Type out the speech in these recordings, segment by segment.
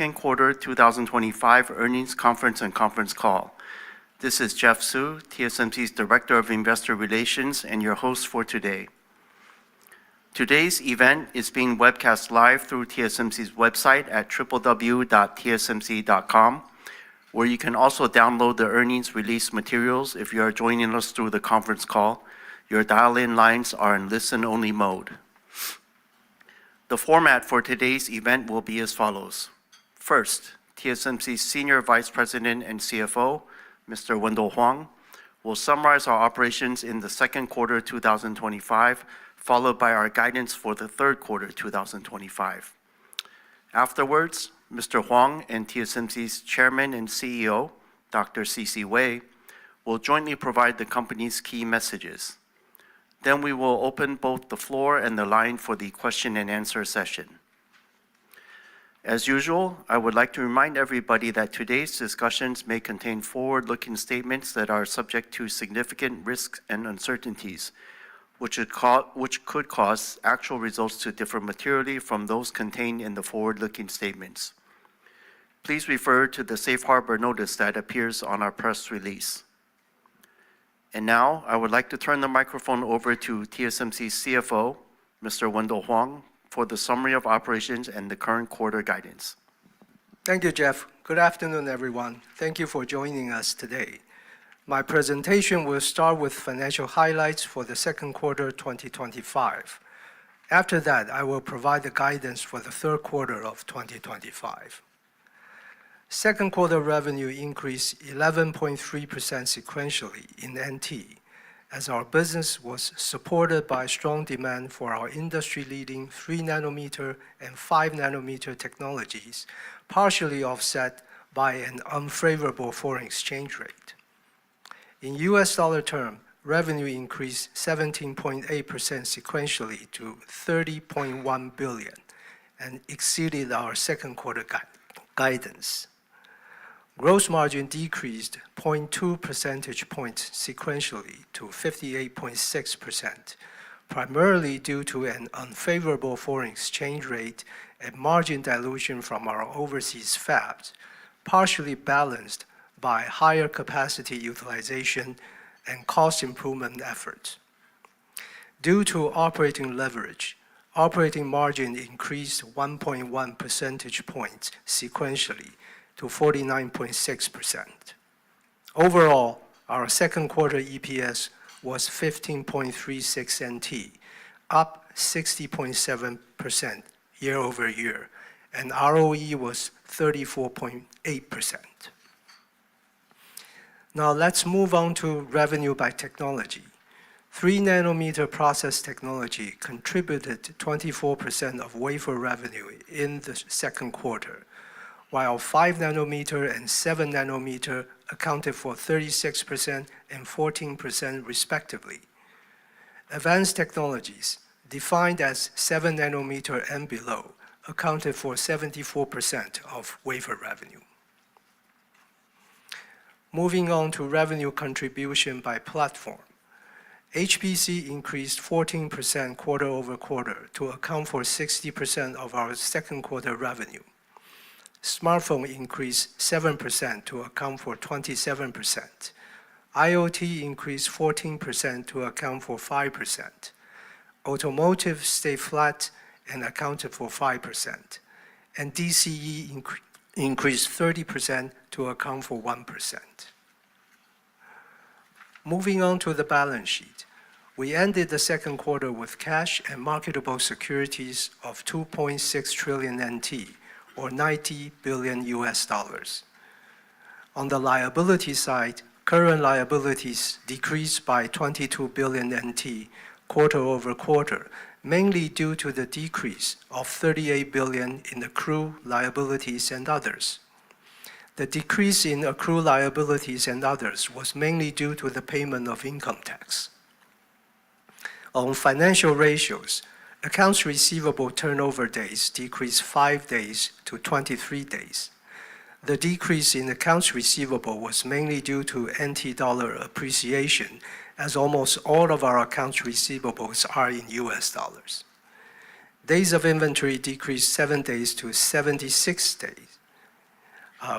second quarter 2025 earnings conference and conference call. This is Jeff Su, TSMC's Director of Investor Relations and your host for today. Today's event is being webcast live through TSMC's website at www.tsmc.com, where you can also download the earnings release materials if you are joining us through the conference call. Your dial-in lines are in listen-only mode. The format for today's event will be as follows. First, TSMC's Senior Vice President and CFO, Mr. Wendell Huang, will summarize our operations in the second quarter 2025, followed by our guidance for the third quarter 2025. Afterwards, Mr. Huang and TSMC's Chairman and CEO, Dr. C.C. Wei, will jointly provide the company's key messages. Then we will open both the floor and the line for the question and answer session. As usual, I would like to remind everybody that today's discussions may contain forward-looking statements that are subject to significant risks and uncertainties, which could cause actual results to differ materially from those contained in the forward-looking statements. Please refer to the safe harbor notice that appears on our press release. And now, I would like to turn the microphone over to TSMC's CFO, Mr. Wendell Huang, for the summary of operations and the current quarter guidance. Thank you, Jeff. Good afternoon, everyone. Thank you for joining us today. My presentation will start with financial highlights for the second quarter 2025. After that, I will provide the guidance for the third quarter of 2025. Second quarter revenue increased 11.3% sequentially in NT, as our business was supported by strong demand for our industry-leading 3nm and 5nm technologies, partially offset by an unfavorable foreign exchange rate. In US dollar terms, revenue increased 17.8% sequentially to $30.1 billion and exceeded our second quarter guidance. Gross margin decreased 0.2 percentage points sequentially to 58.6%, primarily due to an unfavorable foreign exchange rate and margin dilution from our overseas fabs, partially balanced by higher capacity utilization and cost improvement efforts. Due to operating leverage, operating margin increased 1.1 percentage points sequentially to 49.6%. Overall, our second quarter EPS was 15.36 NT, up 60.7% year over year, and ROE was 34.8%. Now let's move on to revenue by technology. 3nm process technology contributed 24% of wafer revenue in the second quarter, while 5nm and 7nm accounted for 36% and 14% respectively. Advanced technologies, defined as 7nm and below, accounted for 74% of wafer revenue. Moving on to revenue contribution by platform. HPC increased 14% quarter over quarter to account for 60% of our second quarter revenue. Smartphone increased 7% to account for 27%. IoT increased 14% to account for 5%. Automotive stayed flat and accounted for 5%. And DCE increased 30% to account for 1%. Moving on to the balance sheet. We ended the second quarter with cash and marketable securities of 2.6 trillion NT, or $90 billion. On the liability side, current liabilities decreased by 22 billion NT quarter over quarter, mainly due to the decrease of 38 billion in accrued liabilities and others. The decrease in accrued liabilities and others was mainly due to the payment of income tax. On financial ratios, accounts receivable turnover days decreased 5 days to 23 days. The decrease in accounts receivable was mainly due to NT dollar appreciation, as almost all of our accounts receivables are in US dollars. Days of inventory decreased 7 days to 76 days.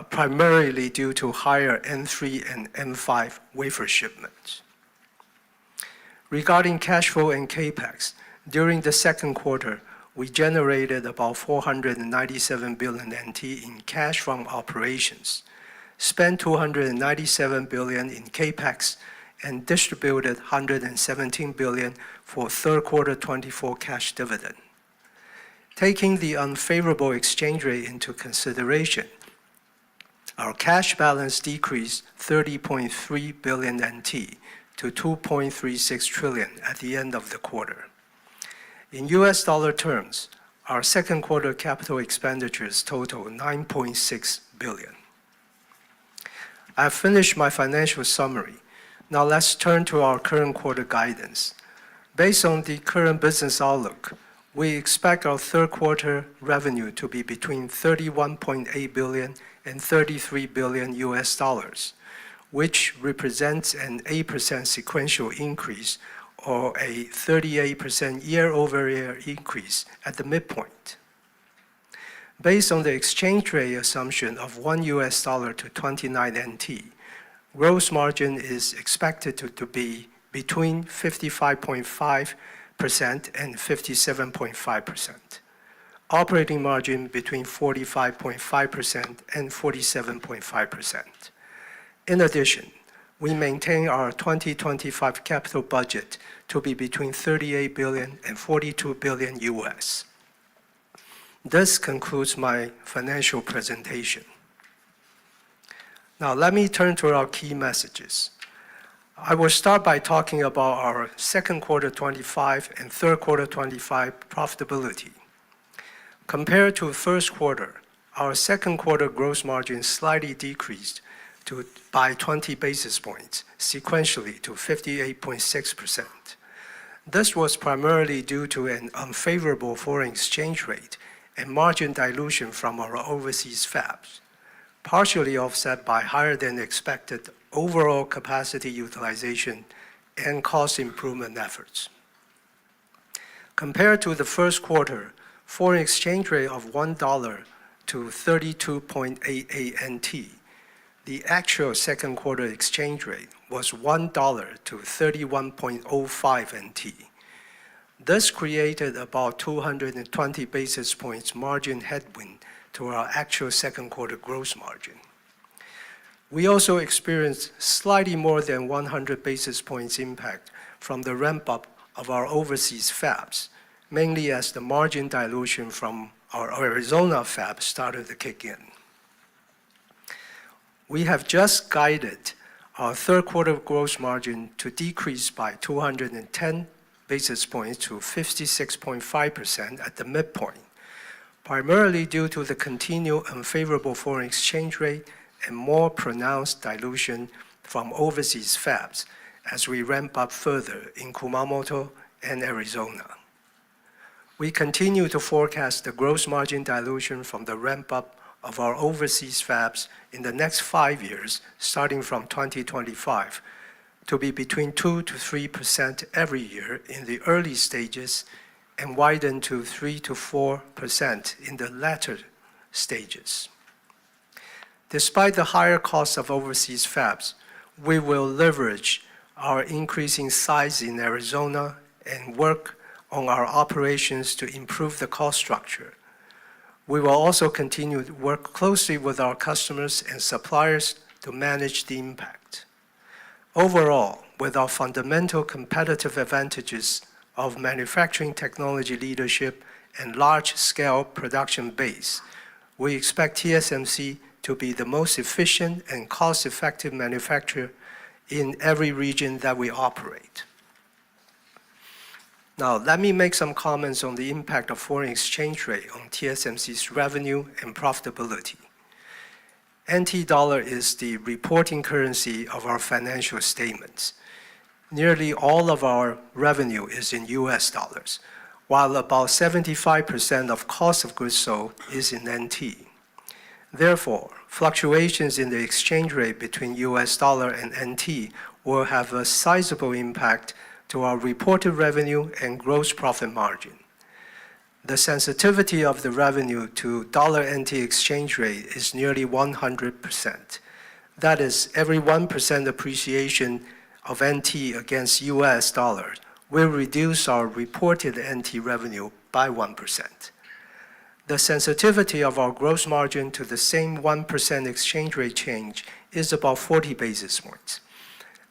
primarily due to higher N3 and N5 wafer shipments. Regarding cash flow and CapEx, during the second quarter, we generated about 497 billion NT in cash from operations, spent 297 billion in CapEx, and distributed 117 billion for third quarter 24 cash dividend. Taking the unfavorable exchange rate into consideration, our cash balance decreased 30.3 billion NT to 2.36 trillion at the end of the quarter. In US dollar terms, our second quarter capital expenditures total 9.6 billion. I've finished my financial summary. Now let's turn to our current quarter guidance. Based on the current business outlook, we expect our third quarter revenue to be between 31.8 billion and 33 billion US dollars, which represents an 8% sequential increase or a 38% year-over-year increase at the midpoint. Based on the exchange rate assumption of 1 US dollar to 29 NT, gross margin is expected to be between 55.5% and 57.5%. Operating margin between 45.5% and 47.5%. In addition, we maintain our 2025 capital budget to be between 38 billion and 42 billion US. This concludes my financial presentation. Now let me turn to our key messages. I will start by talking about our second quarter 25 and third quarter 25 profitability. Compared to first quarter, our second quarter gross margin slightly decreased by 20 basis points sequentially to 58.6%. This was primarily due to an unfavorable foreign exchange rate and margin dilution from our overseas fabs, partially offset by higher than expected overall capacity utilization and cost improvement efforts. Compared to the first quarter, foreign exchange rate of $1 to 32.88 NT, the actual second quarter exchange rate was $1 to 31.05 NT. This created about 220 basis points margin headwind to our actual second quarter gross margin. We also experienced slightly more than 100 basis points impact from the ramp-up of our overseas fabs, mainly as the margin dilution from our Arizona fab started to kick in. We have just guided our third quarter gross margin to decrease by 210 basis points to 56.5% at the midpoint, primarily due to the continued unfavorable foreign exchange rate and more pronounced dilution from overseas fabs as we ramp up further in Kumamoto and Arizona. We continue to forecast the gross margin dilution from the ramp-up of our overseas fabs in the next 5 years, starting from 2025, to be between 2 to 3% every year in the early stages and widen to 3 to 4% in the latter stages. Despite the higher cost of overseas fabs, we will leverage our increasing size in Arizona and work on our operations to improve the cost structure. We will also continue to work closely with our customers and suppliers to manage the impact. Overall, with our fundamental competitive advantages of manufacturing technology leadership and large-scale production base, we expect TSMC to be the most efficient and cost-effective manufacturer in every region that we operate. Now, let me make some comments on the impact of foreign exchange rate on TSMC's revenue and profitability. NT dollar is the reporting currency of our financial statements. Nearly all of our revenue is in US dollars, while about 75% of cost of goods sold is in NT. Therefore, fluctuations in the exchange rate between US dollar and NT will have a sizable impact to our reported revenue and gross profit margin. The sensitivity of the revenue to dollar-NT exchange rate is nearly 100%. That is, every 1% appreciation of NT against US dollar will reduce our reported NT revenue by 1%. The sensitivity of our gross margin to the same 1% exchange rate change is about 40 basis points.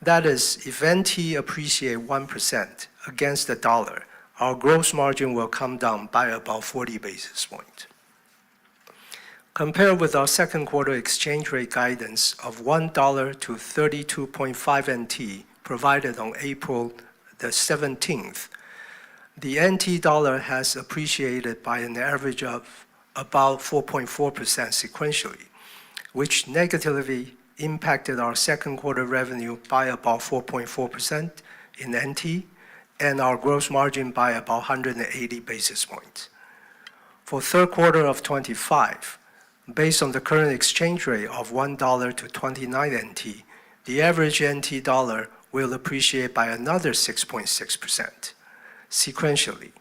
That is, if NT appreciate 1% against the dollar, our gross margin will come down by about 40 basis points. Compared with our second quarter exchange rate guidance of $1 to 32.5 NT provided on April the 17th, the NT dollar has appreciated by an average of about 4.4% sequentially, which negatively impacted our second quarter revenue by about 4.4% in NT and our gross margin by about 180 basis points. For third quarter of 25, based on the current exchange rate of $1 to 29 NT, the average NT dollar will appreciate by another 6.6% sequentially,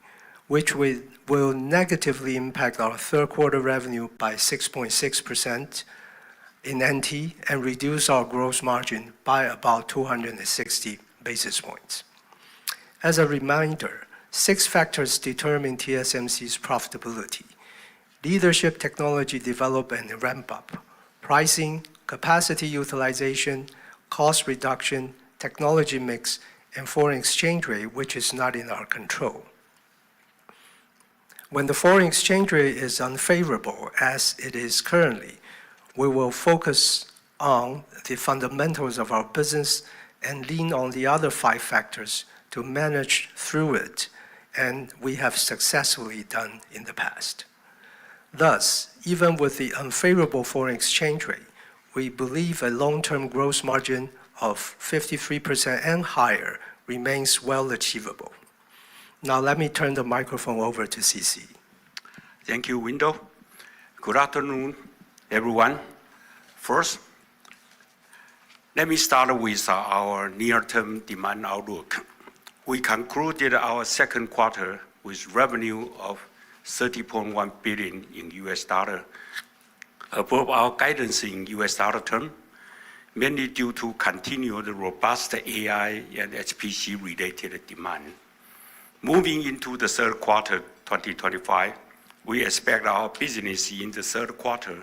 which will negatively impact our third quarter revenue by 6.6% in NT and reduce our gross margin by about 260 basis points. As a reminder, 6 factors determine TSMC's profitability: leadership, technology development and ramp-up, pricing, capacity utilization, cost reduction, technology mix, and foreign exchange rate, which is not in our control. When the foreign exchange rate is unfavorable, as it is currently, we will focus on the fundamentals of our business and lean on the other 5 factors to manage through it, and we have successfully done in the past. Thus, even with the unfavorable foreign exchange rate, we believe a long-term gross margin of 53% and higher remains well achievable. Now let me turn the microphone over to CC. Thank you, Wendell. Good afternoon, everyone. First, let me start with our near-term demand outlook. We concluded our second quarter with revenue of $30.1 billion in US dollar, above our guidance in US dollar term, mainly due to continued robust AI and HPC related demand. Moving into the third quarter 2025, we expect our business in the third quarter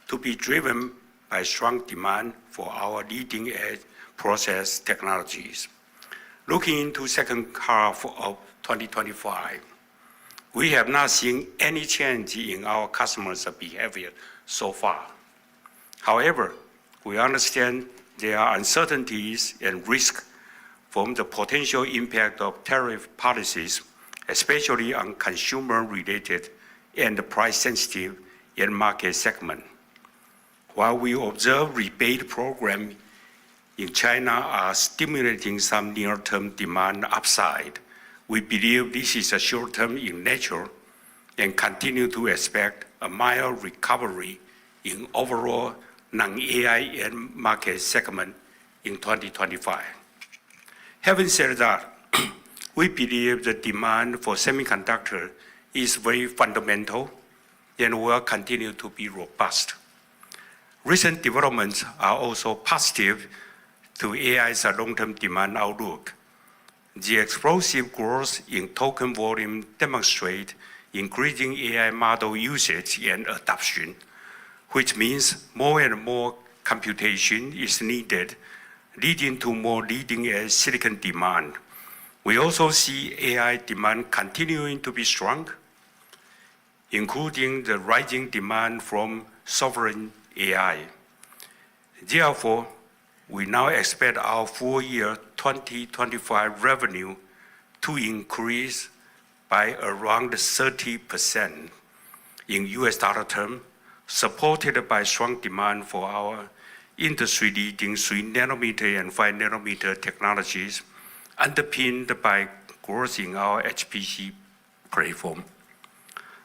to be driven by strong demand for our leading-edge process technologies. Looking into second half of 2025, we have not seen any change in our customers' behavior so far. However, we understand there are uncertainties and risks from the potential impact of tariff policies, especially on consumer-related and price-sensitive end market segment. While we observe rebate programs in China are stimulating some near-term demand upside, we believe this is a short-term in nature and continue to expect a mild recovery in overall non-AI end market segment in 2025. Having said that, we believe the demand for semiconductor is very fundamental and will continue to be robust. Recent developments are also positive to AI's long-term demand outlook. The explosive growth in token volume demonstrates increasing AI model usage and adoption, which means more and more computation is needed, leading to more leading-edge silicon demand. We also see AI demand continuing to be strong, including the rising demand from sovereign AI. Therefore, we now expect our full year 2025 revenue to increase by around 30% in US dollar terms, supported by strong demand for our industry-leading 3nm and 5nm technologies, underpinned by growth in our HPC platform.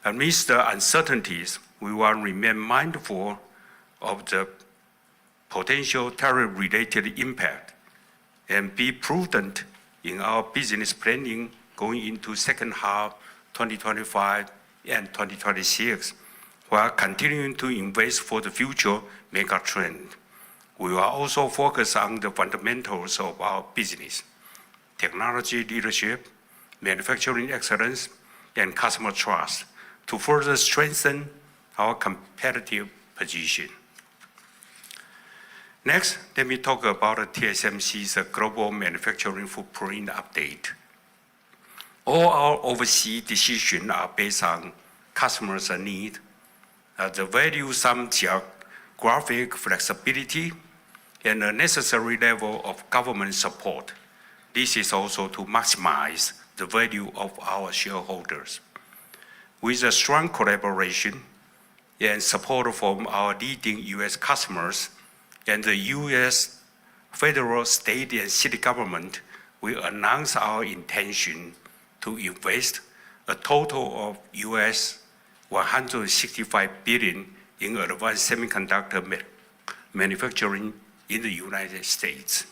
Amidst the uncertainties, we will remain mindful of the potential tariff-related impact and be prudent in our business planning going into second half 2025 and 2026, while continuing to invest for the future mega trend. We will also focus on the fundamentals of our business: technology leadership, manufacturing excellence, and customer trust to further strengthen our competitive position. Next, let me talk about TSMC's global manufacturing footprint update. All our overseas decisions are based on customers' need. The value some geographic flexibility and a necessary level of government support. This is also to maximize the value of our shareholders. With a strong collaboration and support from our leading U.S. customers and the U.S. federal, state, and city government, we announced our intention to invest a total of US $165 billion in advanced semiconductor manufacturing in the United States.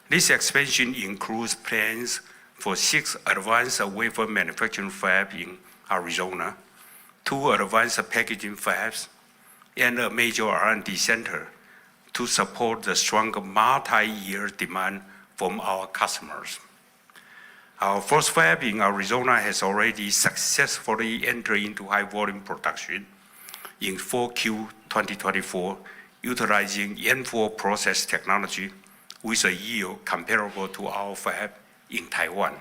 This expansion includes plans for 6 advanced wafer manufacturing fabs in Arizona, 2 advanced packaging fabs, and a major R&D center to support the strong multi-year demand from our customers. Our first fab in Arizona has already successfully entered into high volume production in 4Q 2024, utilizing N4 process technology with a yield comparable to our fab in Taiwan.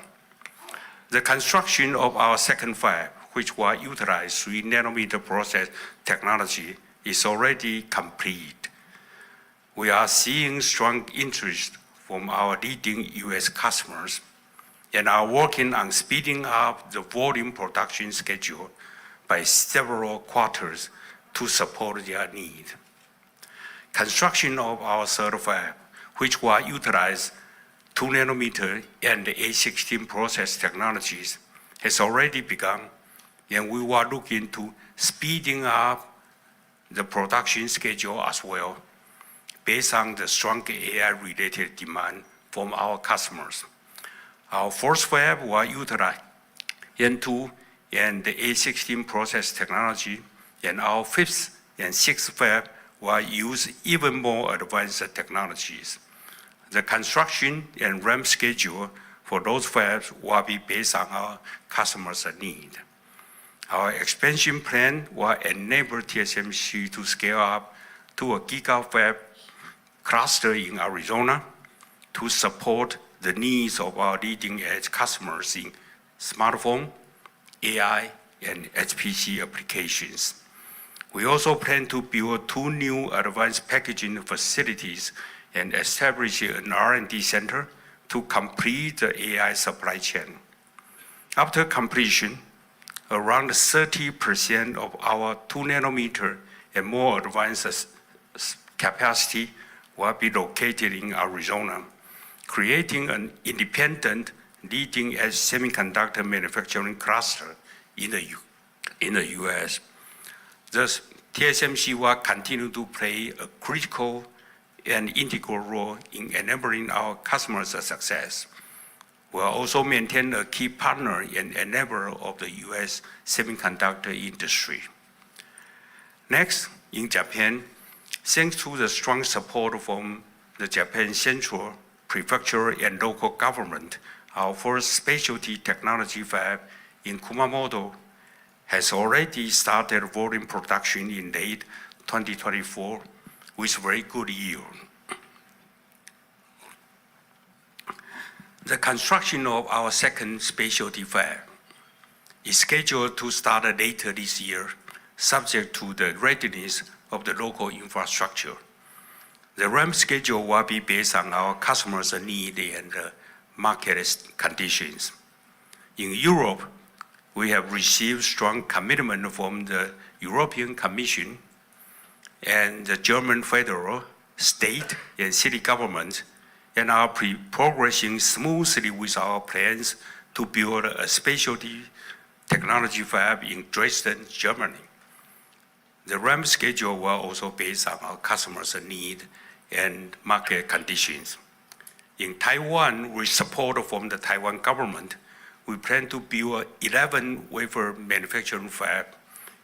The construction of our second fab, which will utilize 3nm process technology, is already complete. We are seeing strong interest from our leading US customers and are working on speeding up the volume production schedule by several quarters to support their need. Construction of our third fab, which will utilize 2nm and A16 process technologies, has already begun, and we will look into speeding up the production schedule as well, based on the strong AI-related demand from our customers. Our first fab will utilize N2 and the A16 process technology, and our fifth and sixth fab will use even more advanced technologies. The construction and ramp schedule for those fabs will be based on our customers' need. Our expansion plan will enable TSMC to scale up to a gigafab cluster in Arizona to support the needs of our leading-edge customers in smartphone, AI, and HPC applications. We also plan to build 2 new advanced packaging facilities and establish an R&D center to complete the AI supply chain. After completion, around 30% of our 2nm and more advanced capacity will be located in Arizona, creating an independent leading-edge semiconductor manufacturing cluster in the US. Thus, TSMC will continue to play a critical and integral role in enabling our customers' success. We will also maintain a key partner and enabler of the US semiconductor industry. Next, in Japan, thanks to the strong support from the Japan Central, Prefecture, and local government, our first specialty technology fab in Kumamoto has already started volume production in late 2024 with very good yield. The construction of our second specialty fab is scheduled to start later this year, subject to the readiness of the local infrastructure. The ramp schedule will be based on our customers' need and market conditions. In Europe, we have received strong commitment from the European Commission and the German federal, state, and city government, and are progressing smoothly with our plans to build a specialty technology fab in Dresden, Germany. The ramp schedule will also be based on our customers' need and market conditions. In Taiwan, with support from the Taiwan government, we plan to build 11 wafer manufacturing fab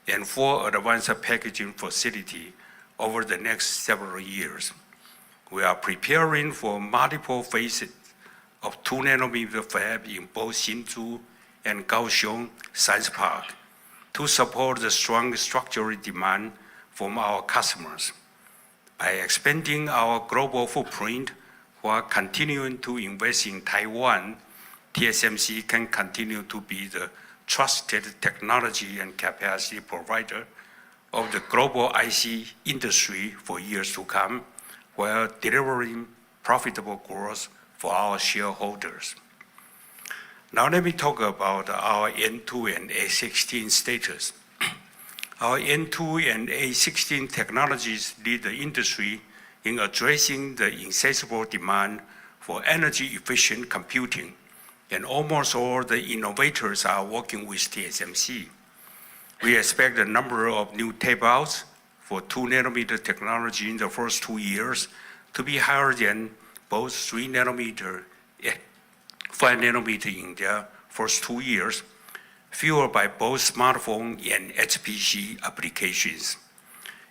and 4 advanced packaging facility over the next several years. We are preparing for multiple phases of 2-nanometer fab in both Hsinchu and Kaohsiung Science Park to support the strong structural demand from our customers. By expanding our global footprint while continuing to invest in Taiwan, TSMC can continue to be the trusted technology and capacity provider of the global IC industry for years to come, while delivering profitable growth for our shareholders. Now let me talk about our N2 and A16 status. Our N2 and A16 technologies lead the industry in addressing the insatiable demand for energy-efficient computing, and almost all the innovators are working with TSMC. We expect the number of new tape-outs for 2-nanometer technology in the first 2 years to be higher than both 3-nanometer and 5-nanometer in their first 2 years, fueled by both smartphone and HPC applications.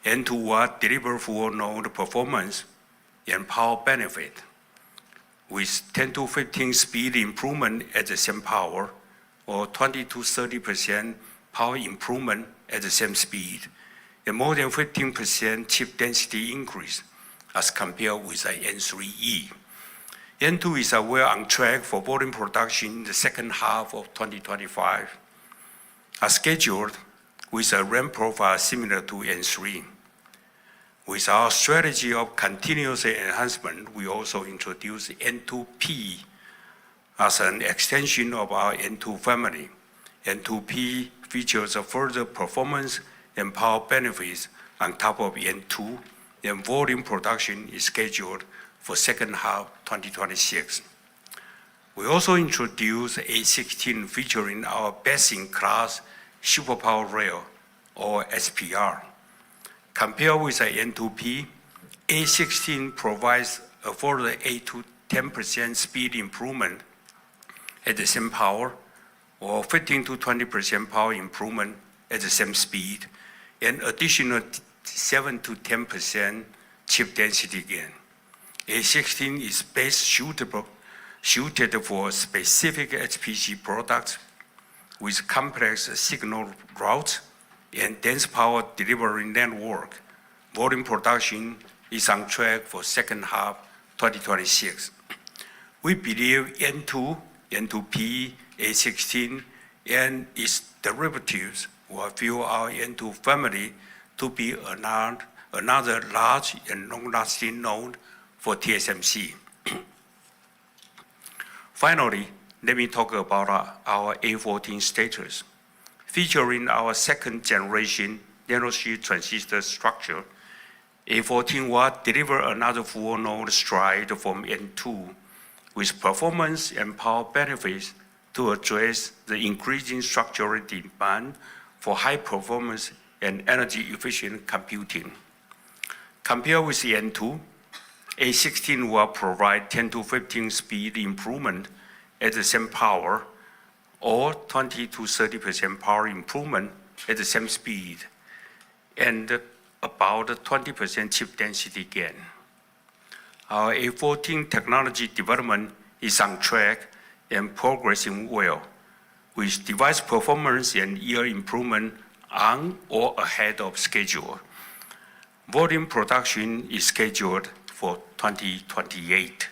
N2 will deliver full node performance and power benefit with 10 to 15 speed improvement at the same power, or 20 to 30% power improvement at the same speed, and more than 15% chip density increase as compared with the N3E. N2 is well on track for volume production in the second half of 2025, as scheduled, with a ramp profile similar to N3. With our strategy of continuous enhancement, we also introduced N2P as an extension of our N2 family. N2P features a further performance and power benefits on top of N2, and volume production is scheduled for second half 2026. We also introduced A16 featuring our best-in-class superpower rail, or SPR. Compared with the N2P, A16 provides a further 8 to 10% speed improvement at the same power, or 15 to 20% power improvement at the same speed, and additional 7 to 10% chip density gain. A16 is best suited for specific HPC products with complex signal routes and dense power delivery network. Volume production is on track for second half 2026. We believe N2, N2P, A16, and its derivatives will fuel our N2 family to be another large and long-lasting node for TSMC. Finally, let me talk about our A14 status. Featuring our second generation nanosheet transistor structure, A14 will deliver another full node stride from N2 with performance and power benefits to address the increasing structural demand for high performance and energy efficient computing. Compared with the N2, A16 will provide 10 to 15 speed improvement at the same power, or 20 to 30% power improvement at the same speed, and about 20% chip density gain. Our A14 technology development is on track and progressing well, with device performance and yield improvement on or ahead of schedule. Volume production is scheduled for 2028.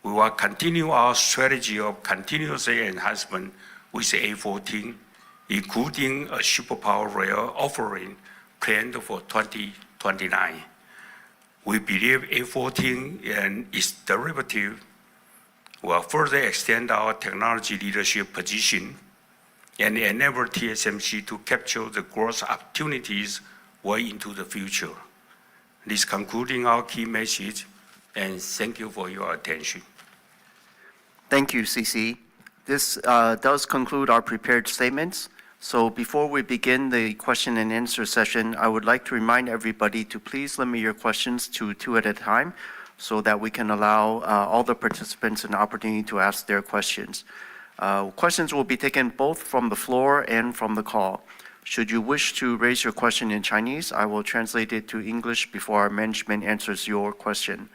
We will continue our strategy of continuous enhancement with A14, including a superpower rail offering planned for 2029. We believe A14 and its derivative will further extend our technology leadership position and enable TSMC to capture the growth opportunities well into the future. This concluding our key message, and thank you for your attention. Thank you, CC. This does conclude our prepared statements. So before we begin the question and answer session, I would like to remind everybody to please limit your questions to 2 at a time so that we can allow all the participants an opportunity to ask their questions. Questions will be taken both from the floor and from the call. Should you wish to raise your question in Chinese, I will translate it to English before our management answers your question.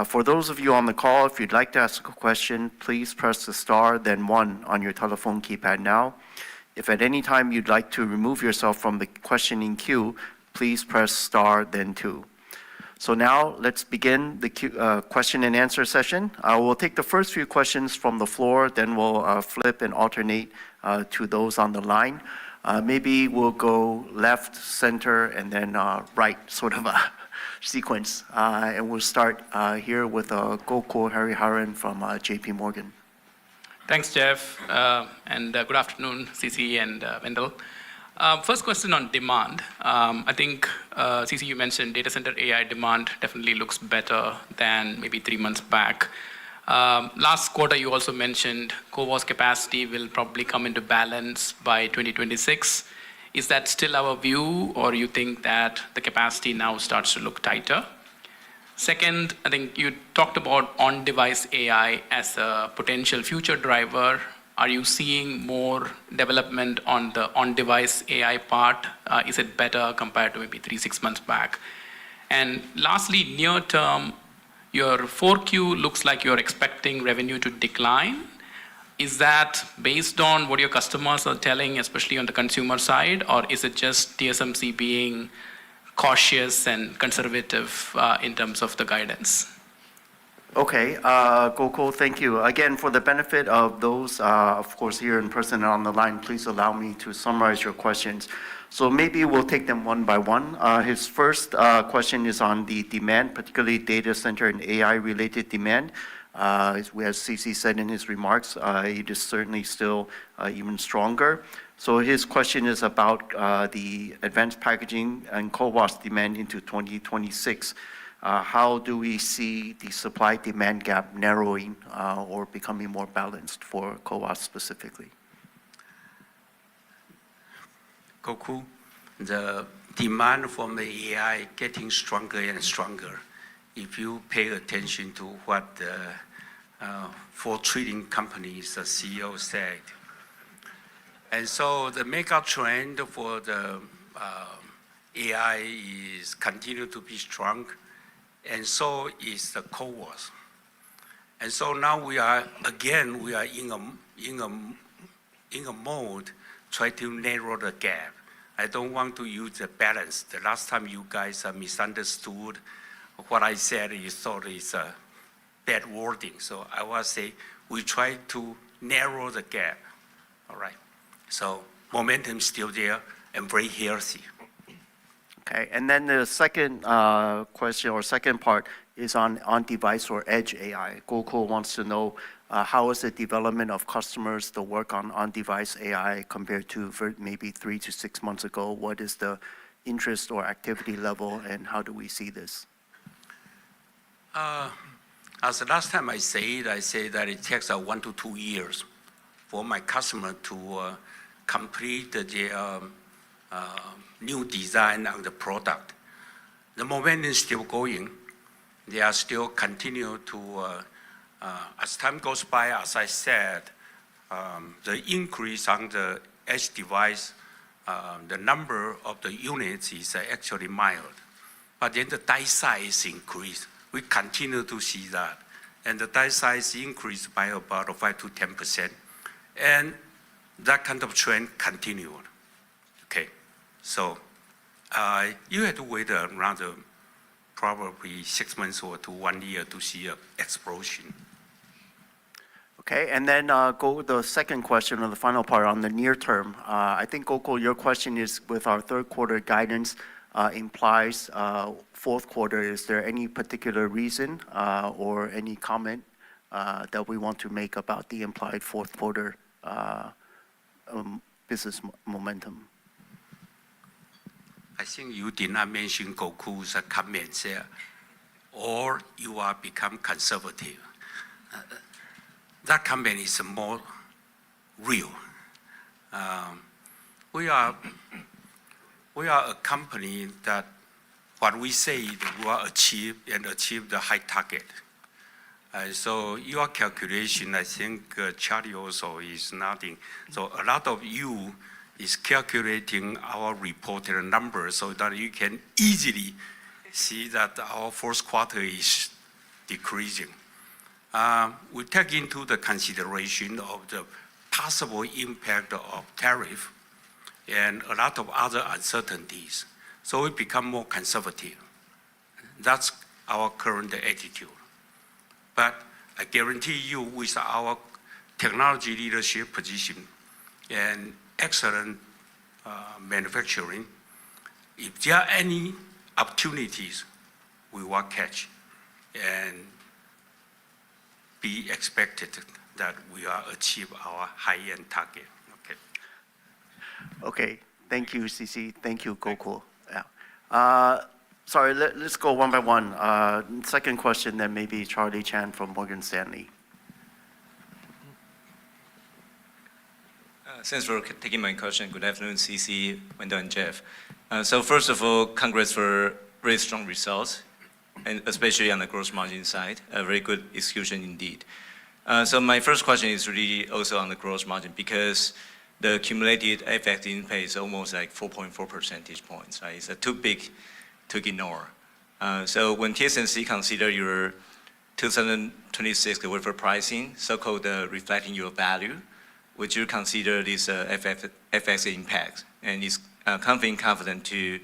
For those of you on the call, if you'd like to ask a question, please press the star, then 1 on your telephone keypad now. If at any time you'd like to remove yourself from the questioning queue, please press star, then 2. So now let's begin the question and answer session. We'll take the first few questions from the floor, then we'll flip and alternate to those on the line. Maybe we'll go left, center, and then right, sort of a sequence. And we'll start here with Gokul Hariharan from JP Morgan. Thanks, Jeff, and good afternoon, CC and Wendell. First question on demand. I think, CC, you mentioned data center AI demand definitely looks better than maybe 3 months back. Last quarter, you also mentioned CoWoS capacity will probably come into balance by 2026. Is that still our view, or you think that the capacity now starts to look tighter? Second, I think you talked about on-device AI as a potential future driver. Are you seeing more development on the on-device AI part? Is it better compared to maybe 3-6 months back? And lastly, near term, your 4Q looks like you're expecting revenue to decline. Is that based on what your customers are telling, especially on the consumer side, or is it just TSMC being cautious and conservative in terms of the guidance? Okay, Gokul, thank you. Again, for the benefit of those, of course, here in person and on the line, please allow me to summarize your questions. So maybe we'll take them one by one. His first question is on the demand, particularly data center and AI-related demand. As CC said in his remarks, it is certainly still even stronger. So his question is about the advanced packaging and CoWoS demand into 2026. How do we see the supply-demand gap narrowing or becoming more balanced for CoWoS specifically? Gokul, the demand from the AI getting stronger and stronger. If you pay attention to what the 4 trading companies, the CEO said. And so the mega trend for the AI is continue to be strong, and so is the CoWoS. And so now we are in a mode try to narrow the gap. I don't want to use the balance. The last time you guys misunderstood what I said, you thought it's a bad wording. So I will say we try to narrow the gap. All right. So momentum is still there and very healthy. Okay, and then the second question or second part is on device or edge AI. Gokul wants to know how is the development of customers, the work on device AI compared to maybe 3 to 6 months ago? What is the interest or activity level, and how do we see this? As the last time I said that it takes 1 to 2 years for my customer to complete the new design of the product. The momentum is still going. They are still continue to, as time goes by, as I said, the increase on the edge device, the number of the units is actually mild. But then the die size increase. We continue to see that. And the die size increased by about 5 to 10%. And that kind of trend continued. Okay, so you had to wait around probably 6 months or to 1 year to see an explosion. Okay, and then go the second question or the final part on the near term. I think, Gokul, your question is with our third quarter guidance implies fourth quarter. Is there any particular reason or any comment that we want to make about the implied fourth quarter business momentum? I think you did not mention Gokul's comments there, or you are become conservative. That comment is more real. We are a company that what we say we will achieve the high target. So your calculation, I think Charlie also is nodding. So a lot of you is calculating our reported numbers so that you can easily see that our fourth quarter is decreasing. We take into the consideration of the possible impact of tariff and a lot of other uncertainties. So we become more conservative. That's our current attitude. But I guarantee you, with our technology leadership position and excellent manufacturing, if there are any opportunities, we will catch and be expected that we will achieve our high-end target. Okay. Okay, thank you, CC. Thank you, Gokul. Yeah. Sorry, let's go one by one. Second question, then maybe Charlie Chan from Morgan Stanley. Thanks for taking my question. Good afternoon, CC, Wendell, and Jeff. So first of all, congrats for very strong results, and especially on the gross margin side, a very good execution indeed. So my first question is really also on the gross margin, because the accumulated FX impact is almost like 4.4 percentage points, right? It's too big to ignore. So when TSMC consider your 2026 wafer pricing, so-called reflecting your value, would you consider this FX impact? And is confident to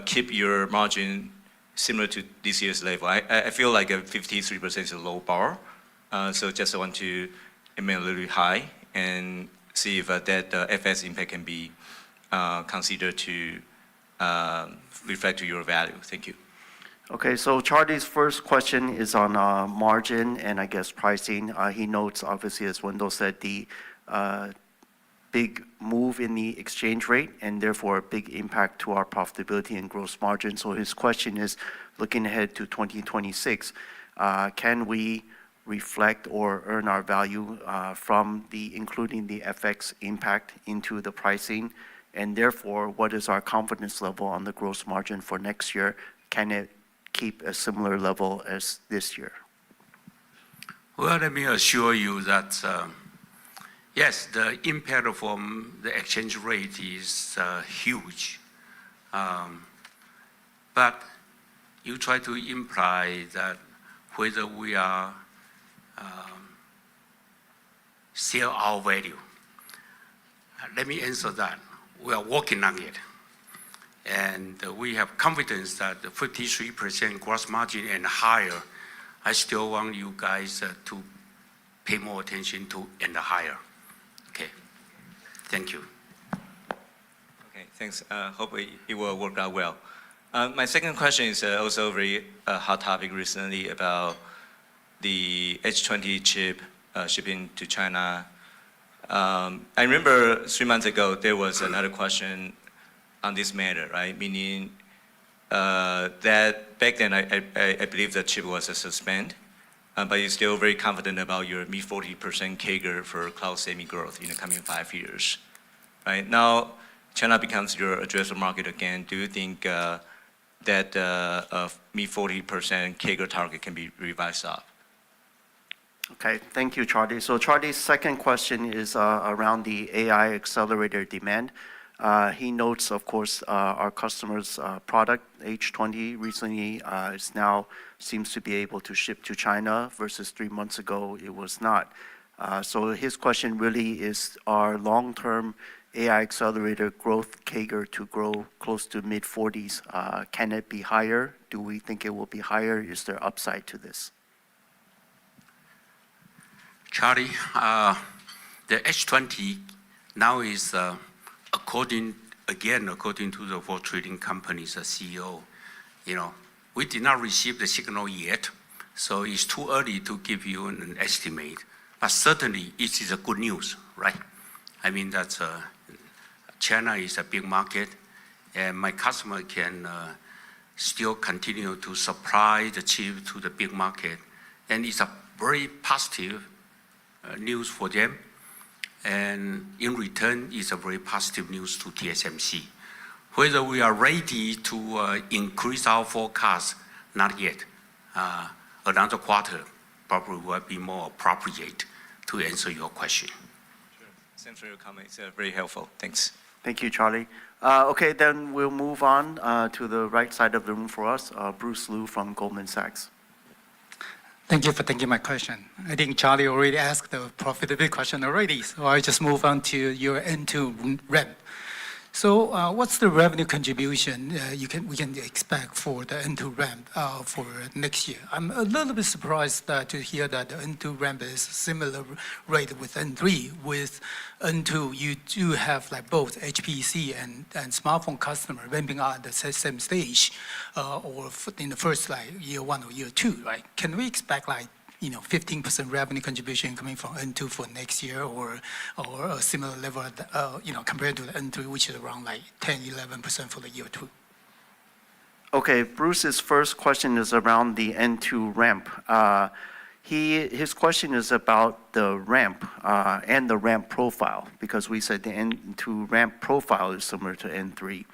keep your margin similar to this year's level? I feel like 53% is a low bar, so just want to aim a little high and see if that FX impact can be considered to reflect to your value. Thank you. Okay, so Charlie's first question is on margin and I guess pricing. He notes, obviously, as Wendell said, the big move in the exchange rate and therefore a big impact to our profitability and gross margin. So his question is, looking ahead to 2026, can we reflect or earn our value from including the FX impact into the pricing? And therefore, what is our confidence level on the gross margin for next year? Can it keep a similar level as this year? Well, let me assure you that, yes, the impact from the exchange rate is huge. But you try to imply that whether we are still our value. Let me answer that. We are working on it. And we have confidence that the 53% gross margin and higher, I still want you guys to pay more attention to and higher. Okay. Thank you. Okay, thanks. Hope it will work out well. My second question is also a very hot topic recently about the H20 chip shipping to China. I remember 3 months ago, there was another question on this matter, right? Meaning that back then, I believe the chip was suspended, but you're still very confident about your mid 40% CAGR for cloud semi growth in the coming 5 years, right? Now, China becomes your addressable market again. Do you think that mid 40% CAGR target can be revised up? Okay, thank you, Charlie. So Charlie's second question is around the AI accelerator demand. He notes, of course, our customer's product, H20, recently seems to be able to ship to China versus 3 months ago, it was not. So his question really is our long-term AI accelerator growth CAGR to grow close to mid-40s. Can it be higher? Do we think it will be higher? Is there upside to this? Charlie, the H20 now is, according to the World Trading Company's CEO, we did not receive the signal yet, so it's too early to give you an estimate. But certainly, it is a good news, right? I mean, China is a big market, and my customer can still continue to supply the chip to the big market, and it's a very positive news for them, and in return, it's a very positive news to TSMC. Whether we are ready to increase our forecast, not yet. Another quarter, probably will be more appropriate to answer your question. Thanks for your comments. Very helpful. Thanks. Thank you, Charlie. Okay, then we'll move on to the right side of the room for us, Bruce Lu from Goldman Sachs. Thank you for taking my question. I think Charlie already asked the profitability question already, so I just move on to your N2 ramp. So what's the revenue contribution we can expect for the N2 ramp for next year? I'm a little bit surprised to hear that the N2 ramp is similar rate with N3. With N2, you do have like both HPC and smartphone customer ramping up at the same stage, or in the first like year 1 or year 2, right? Can we expect like 15% revenue contribution coming from N2 for next year, or a similar level, compared to the N3, which is around like 10-11% for the year 2? Okay, Bruce's first question is around the N2 ramp. His question is about the ramp and the ramp profile, because we said the N2 ramp profile is similar to N3.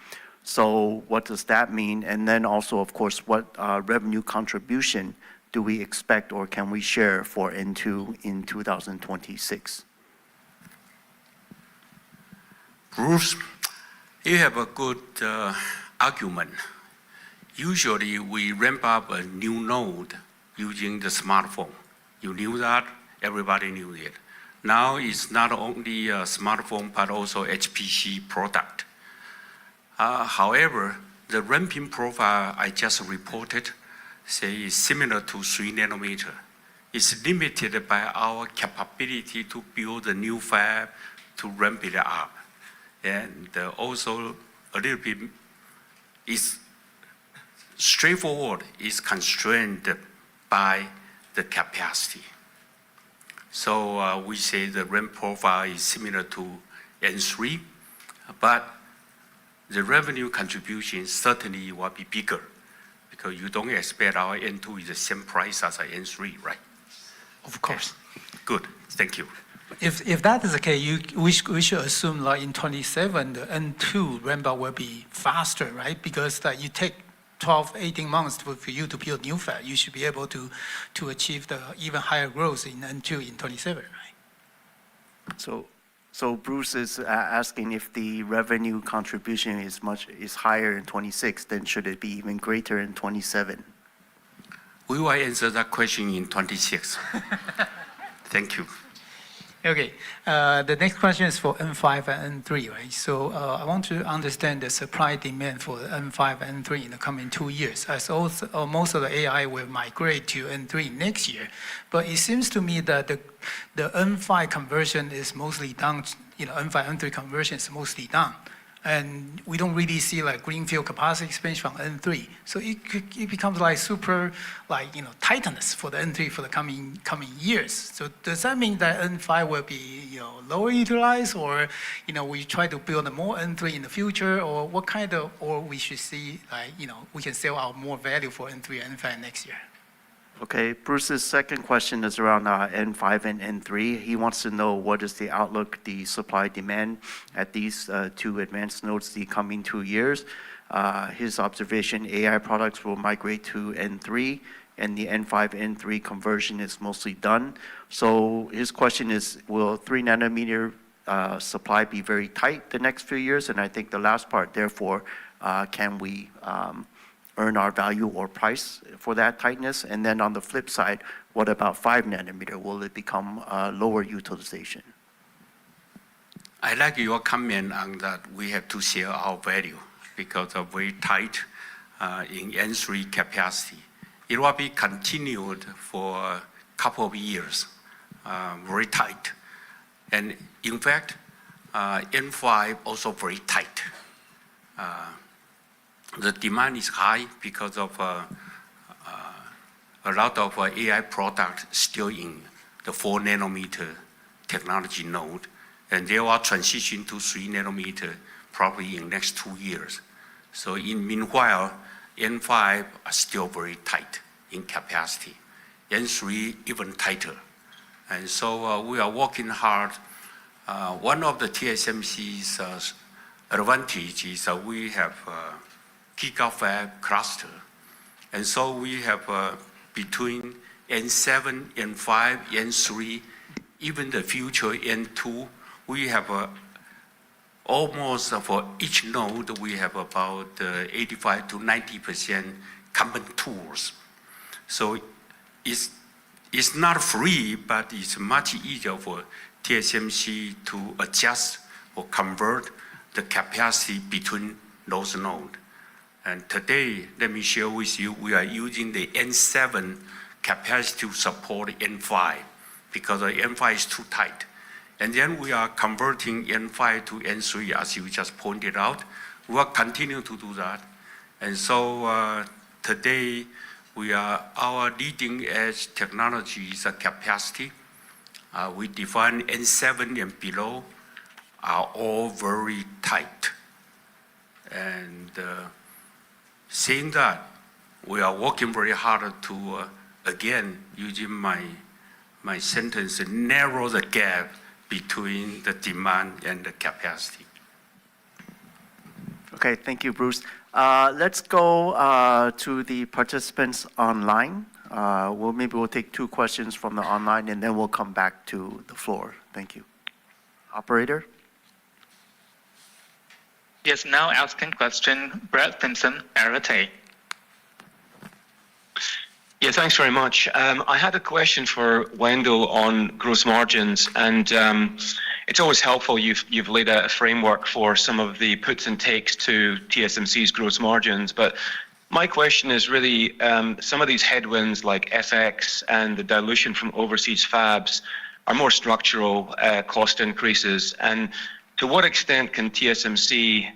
So what does that mean? And then also, of course, what revenue contribution do we expect or can we share for N2 in 2026? Bruce, you have a good argument. Usually we ramp up a new node using the smartphone. You knew that, everybody knew it. Now it's not only a smartphone, but also HPC product. However, the ramping profile I just reported, say, is similar to 3 nanometer. It's limited by our capability to build a new fab to ramp it up. And also a little bit is straightforward, is constrained by the capacity. So we say the ramp profile is similar to N3, but the revenue contribution certainly will be bigger, because you don't expect our N2 is the same price as our N3, right? Of course. Good, thank you. If that is the case, we should assume like in 27, the N2 ramp up will be faster, right? Because you take 12, 18 months for you to build new fab, you should be able to achieve the even higher growth in N2 in 27, right? So Bruce is asking if the revenue contribution is higher in 26, then should it be even greater in 27? We will answer that question in 26. Thank you. Okay, the next question is for N5 and N3, right? So I want to understand the supply demand for N5 and N3 in the coming 2 years, as also, most of the AI will migrate to N3 next year. But it seems to me that the N5 conversion is mostly done, N5, N3 conversion is mostly done. And we don't really see like greenfield capacity expansion from N3. So it becomes like super, tightness for the N3 for the coming years. So does that mean that N5 will be, lower utilized, or, we try to build more N3 in the future, or what kind of, or we should see we can sell out more value for N3 and N5 next year? Okay, Bruce's second question is around N5 and N3. He wants to know what is the outlook, the supply demand at these 2 advanced nodes the coming 2 years. His observation, AI products will migrate to N3, and the N5, N3 conversion is mostly done. So his question is, will 3 nanometer supply be very tight the next few years? And I think the last part, therefore, can we earn our value or price for that tightness? And then on the flip side, what about 5 nanometer? Will it become lower utilization? I like your comment on that we have to share our value because of very tight in N3 capacity. It will be continued for a couple of years, very tight. And in fact, N5 also very tight. The demand is high because of a lot of AI products still in the 4 nanometer technology node, and they will transition to 3 nanometer probably in next 2 years. So meanwhile, N5 are still very tight in capacity. N3 even tighter. And so we are working hard. One of the TSMC's advantage is that we have gigafab cluster. And so we have between N7, N5, N3, even the future N2, we have almost for each node, we have about 85 to 90% common tools. So it's not free, but it's much easier for TSMC to adjust or convert the capacity between those nodes. And today, let me share with you, we are using the N7 capacity to support N5 because the N5 is too tight. And then we are converting N5 to N3, as you just pointed out. We will continue to do that. And so today, our leading edge technologies capacity. We define N7 and below are all very tight. And saying that, we are working very hard to, again, using my sentence, narrow the gap between the demand and the capacity. Okay, thank you, Bruce. Let's go to the participants online. Maybe we'll take 2 questions from the online, and then we'll come back to the floor. Thank you. Operator? Yes, now asking question, Brett Simpson, Arete. Yeah, thanks very much. I had a question for Wendell on gross margins, and it's always helpful you've laid out a framework for some of the puts and takes to TSMC's gross margins. But my question is really some of these headwinds like FX and the dilution from overseas fabs are more structural cost increases. And to what extent can TSMC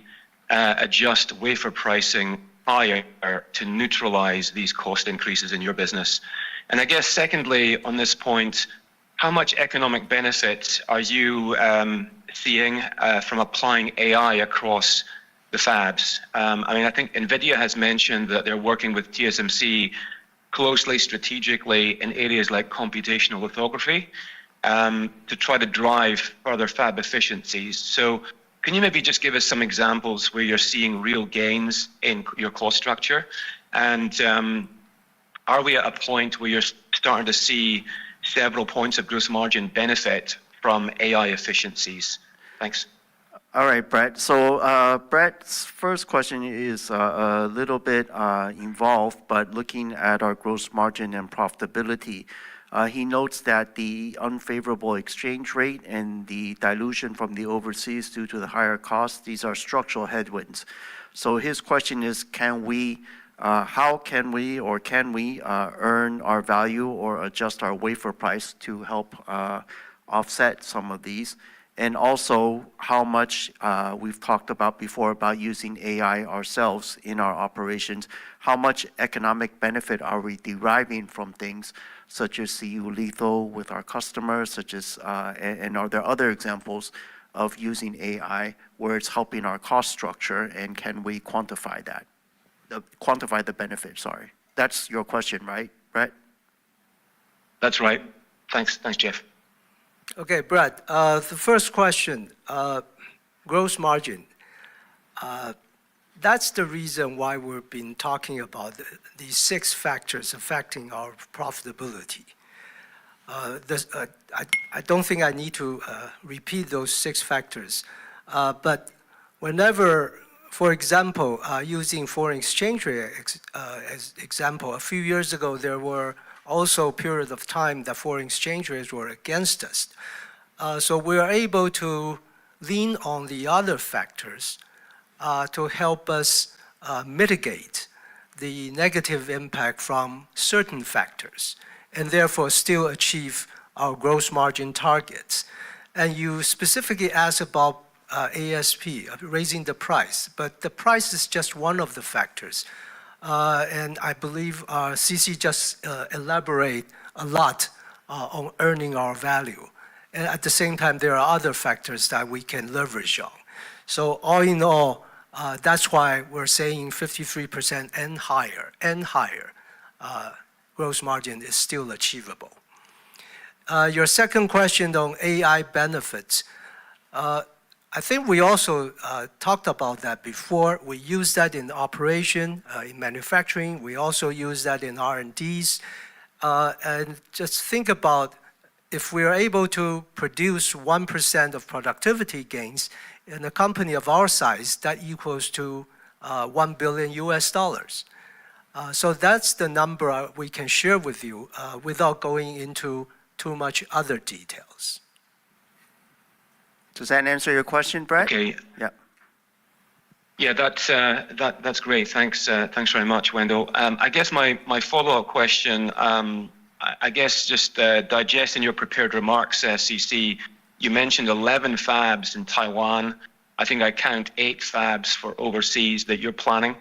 adjust wafer pricing higher to neutralize these cost increases in your business? And I guess secondly, on this point, how much economic benefit are you seeing from applying AI across the fabs? I mean, I think NVIDIA has mentioned that they're working with TSMC closely, strategically in areas like computational lithography to try to drive further fab efficiencies. So can you maybe just give us some examples where you're seeing real gains in your cost structure? And are we at a point where you're starting to see several points of gross margin benefit from AI efficiencies? Thanks. All right, Brett. So Brett's first question is a little bit involved, but looking at our gross margin and profitability, he notes that the unfavorable exchange rate and the dilution from the overseas due to the higher costs, these are structural headwinds. So his question is, how can we earn our value or adjust our wafer price to help offset some of these? And also, how much we've talked about before about using AI ourselves in our operations, how much economic benefit are we deriving from things such as CU Litho with our customers, and are there other examples of using AI where it's helping our cost structure, and can we quantify that? Quantify the benefit, sorry. That's your question, right, Brett? That's right. Thanks, Jeff. Okay, Brett, the first question, gross margin. That's the reason why we've been talking about these 6 factors affecting our profitability. I don't think I need to repeat those 6 factors, but whenever, for example, using foreign exchange rate as example, a few years ago there were also a period of time that foreign exchange rates were against us. So we are able to lean on the other factors to help us mitigate the negative impact from certain factors, and therefore still achieve our gross margin targets. And you specifically asked about ASP, raising the price, but the price is just one of the factors. And I believe CC just elaborate a lot on earning our value. And at the same time, there are other factors that we can leverage on. So all in all, that's why we're saying 53% and higher gross margin is still achievable. Your second question on AI benefits, I think we also talked about that before. We use that in operation, in manufacturing. We also use that in R&Ds. And just think about if we are able to produce 1% of productivity gains in a company of our size, that equals to $1 billion US. So that's the number we can share with you without going into too much other details. Does that answer your question, Brett? Okay. Yeah. Yeah, that's great. Thanks very much, Wendell. I guess my follow-up question, I guess just digesting your prepared remarks, CC, you mentioned 11 fabs in Taiwan. I think I count 8 fabs for overseas that you're planning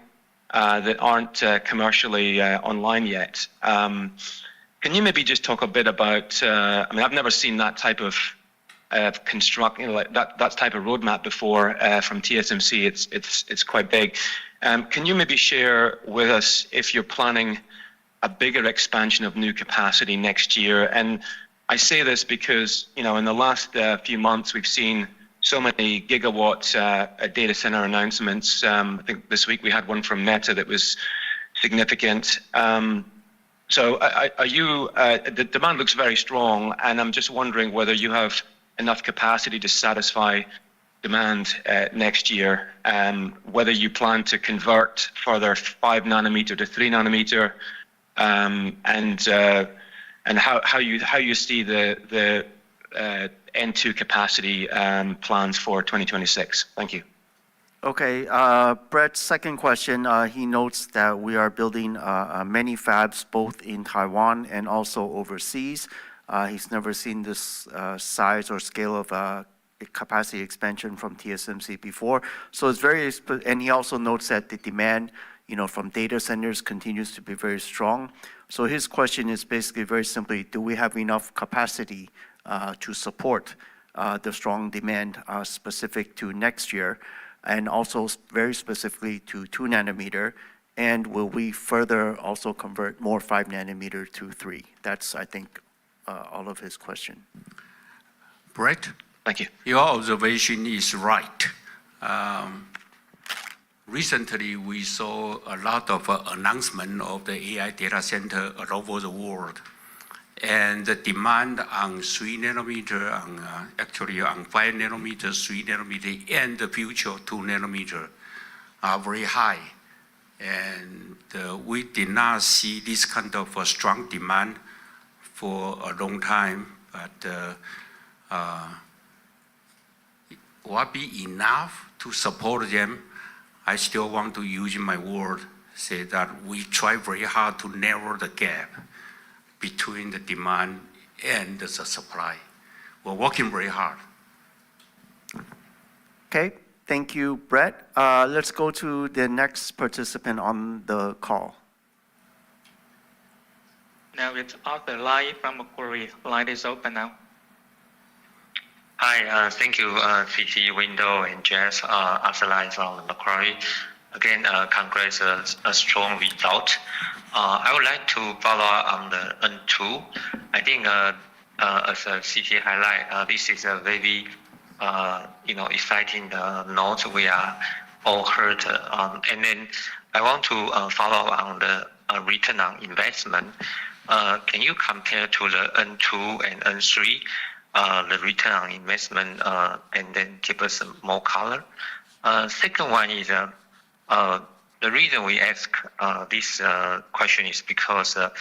that aren't commercially online yet. Can you maybe just talk a bit about, I mean, I've never seen that type of like that type of roadmap before from TSMC. It's quite big. Can you maybe share with us if you're planning a bigger expansion of new capacity next year? And I say this because, you know, in the last few months, we've seen so many gigawatt data center announcements. I think this week we had one from Meta that was significant. So the demand looks very strong, and I'm just wondering whether you have enough capacity to satisfy demand next year, whether you plan to convert further 5 nanometer to 3 nanometer, and how you see the N2 capacity plans for 2026. Thank you. Okay, Brett's second question, he notes that we are building many fabs both in Taiwan and also overseas. He's never seen this size or scale of capacity expansion from TSMC before. So it's very, and he also notes that the demand, you know, from data centers continues to be very strong. So his question is basically very simply, do we have enough capacity to support the strong demand specific to next year, and also very specifically to 2 nanometer, and will we further also convert more 5 nanometer to 3? That's, I think, all of his question. Brett? Thank you. Your observation is right. Recently, we saw a lot of announcement of the AI data center all over the world. And the demand on 3 nanometer, actually on 5 nanometer, 3 nanometer, and the future 2 nanometer are very high. And we did not see this kind of a strong demand for a long time, but will it be enough to support them? I still want to use my word, say that we try very hard to narrow the gap between the demand and the supply. We're working very hard. Okay, thank you, Brett. Let's go to the next participant on the call. Now it's Arthur Lai from Macquarie. Line is open now. Hi, thank you, CC, Window, and Jeff. Arthur Lai from Macquarie. Again, congrats a strong result. I would like to follow up on the N2. I think, as CC highlight, this is a very, exciting note we are all heard. And then I want to follow up on the return on investment. Can you compare to the N2 and N3, the return on investment, and then give us some more color? Second one is, the reason we ask this question is because the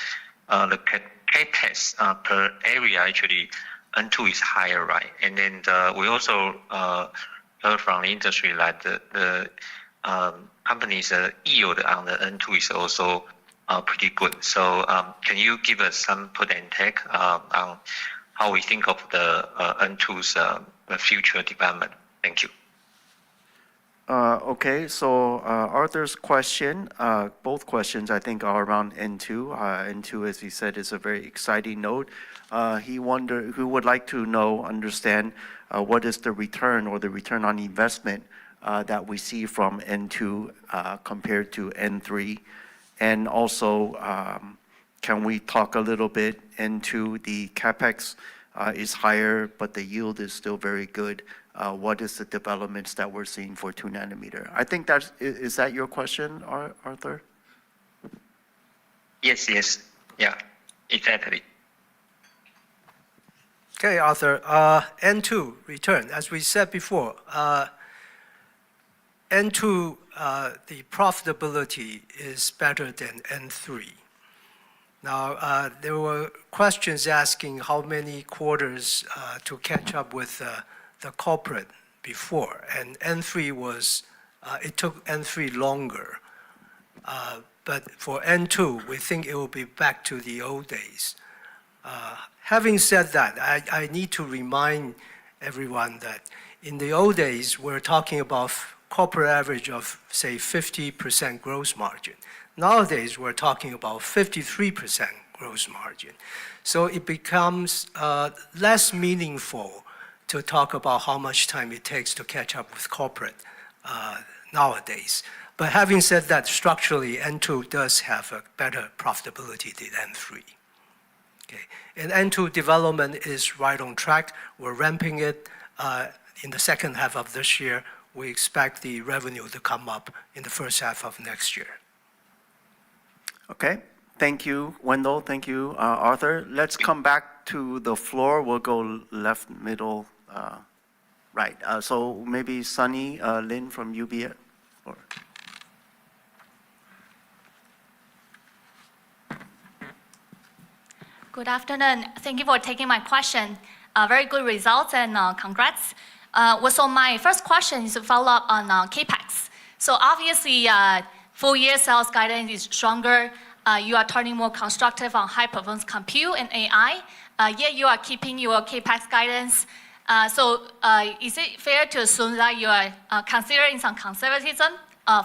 CapEx per area actually N2 is higher, right? And then we also heard from the industry that the company's yield on the N2 is also pretty good. So can you give us some put and take on how we think of the N2's future development? Thank you. Okay, so Arthur's question, both questions I think are around N2. N2, as he said, is a very exciting node. He would like to understand what is the return or the return on investment that we see from N2 compared to N3. And also, can we talk a little bit into the CapEx is higher, but the yield is still very good. What is the developments that we're seeing for 2 nanometer? I think is that your question, Arthur? Yes, yeah. exactly? Okay, Arthur. N2 return. As we said before, N2, the profitability is better than N3. Now, there were questions asking how many quarters to catch up with the corporate before, and N3 was, it took N3 longer. But for N2, we think it will be back to the old days. Having said that, I need to remind everyone that in the old days, we're talking about corporate average of, say, 50% gross margin. Nowadays, we're talking about 53% gross margin. So it becomes less meaningful to talk about how much time it takes to catch up with corporate nowadays. But having said that, structurally, N2 does have a better profitability than N3. Okay. And N2 development is right on track. We're ramping it in the second half of this year. We expect the revenue to come up in the first half of next year. Okay, thank you, Wendell. Thank you, Arthur. Let's come back to the floor. We'll go left, middle, right. So maybe Sunny Lin from UBS. Or... Good afternoon. Thank you for taking my question. Very good results and congrats. So my first question is a follow-up on CAPEX. So obviously, full year sales guidance is stronger. You are turning more constructive on high performance compute and AI. Yet you are keeping your CAPEX guidance. So is it fair to assume that you are considering some conservatism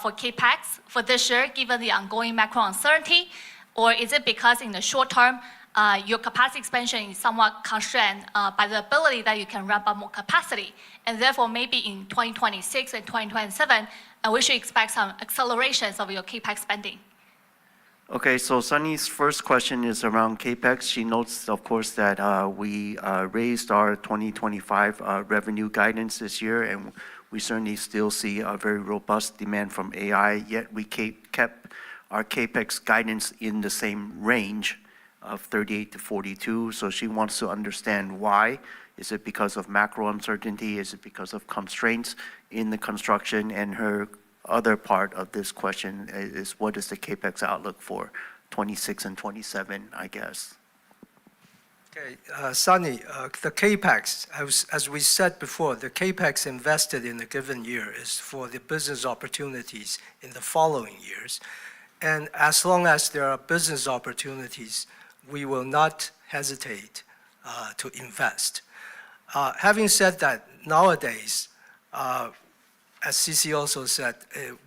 for CAPEX for this year, given the ongoing macro uncertainty? Or is it because in the short term, your capacity expansion is somewhat constrained by the ability that you can ramp up more capacity, and therefore maybe in 2026 and 2027, we should expect some accelerations of your CAPEX spending? Okay, so Sunny's first question is around CAPEX. She notes, of course, that we raised our 2025 revenue guidance this year, and we certainly still see a very robust demand from AI, yet we kept our CAPEX guidance in the same range of 38 to 42. So she wants to understand why. Is it because of macro uncertainty? Is it because of constraints in the construction? And her other part of this question is what is the CAPEX outlook for 26 and 27, I guess? Okay, Sunny, the CAPEX, as we said before, the CAPEX invested in a given year is for the business opportunities in the following years. And as long as there are business opportunities, we will not hesitate to invest. Having said that, nowadays, as CC also said,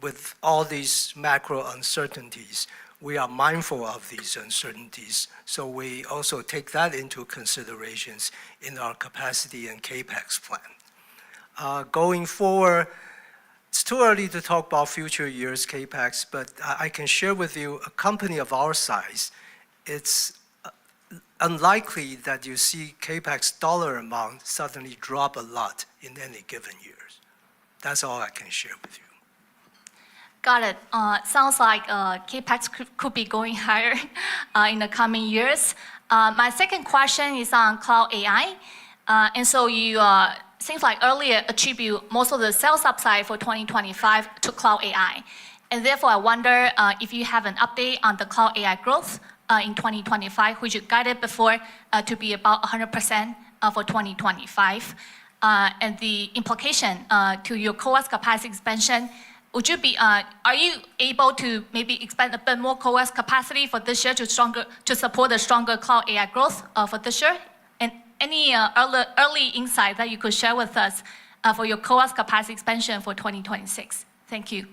with all these macro uncertainties, we are mindful of these uncertainties. So we also take that into considerations in our capacity and CAPEX plan. Going forward, it's too early to talk about future years' CAPEX, but I can share with you a company of our size, it's unlikely that you see CAPEX dollar amount suddenly drop a lot in any given years. That's all I can share with you. Got it. Sounds like CAPEX could be going higher in the coming years. My second question is on cloud AI. And so you seems like earlier attribute most of the sales upside for 2025 to cloud AI. And therefore, I wonder if you have an update on the cloud AI growth in 2025, which you guided before to be about 100% for 2025. And the implication to your CoWoS capacity expansion, would you be, are you able to maybe expand a bit more CoWoS capacity for this year to support the stronger cloud AI growth for this year? And any early insight that you could share with us for your CoWoS capacity expansion for 2026? Thank you.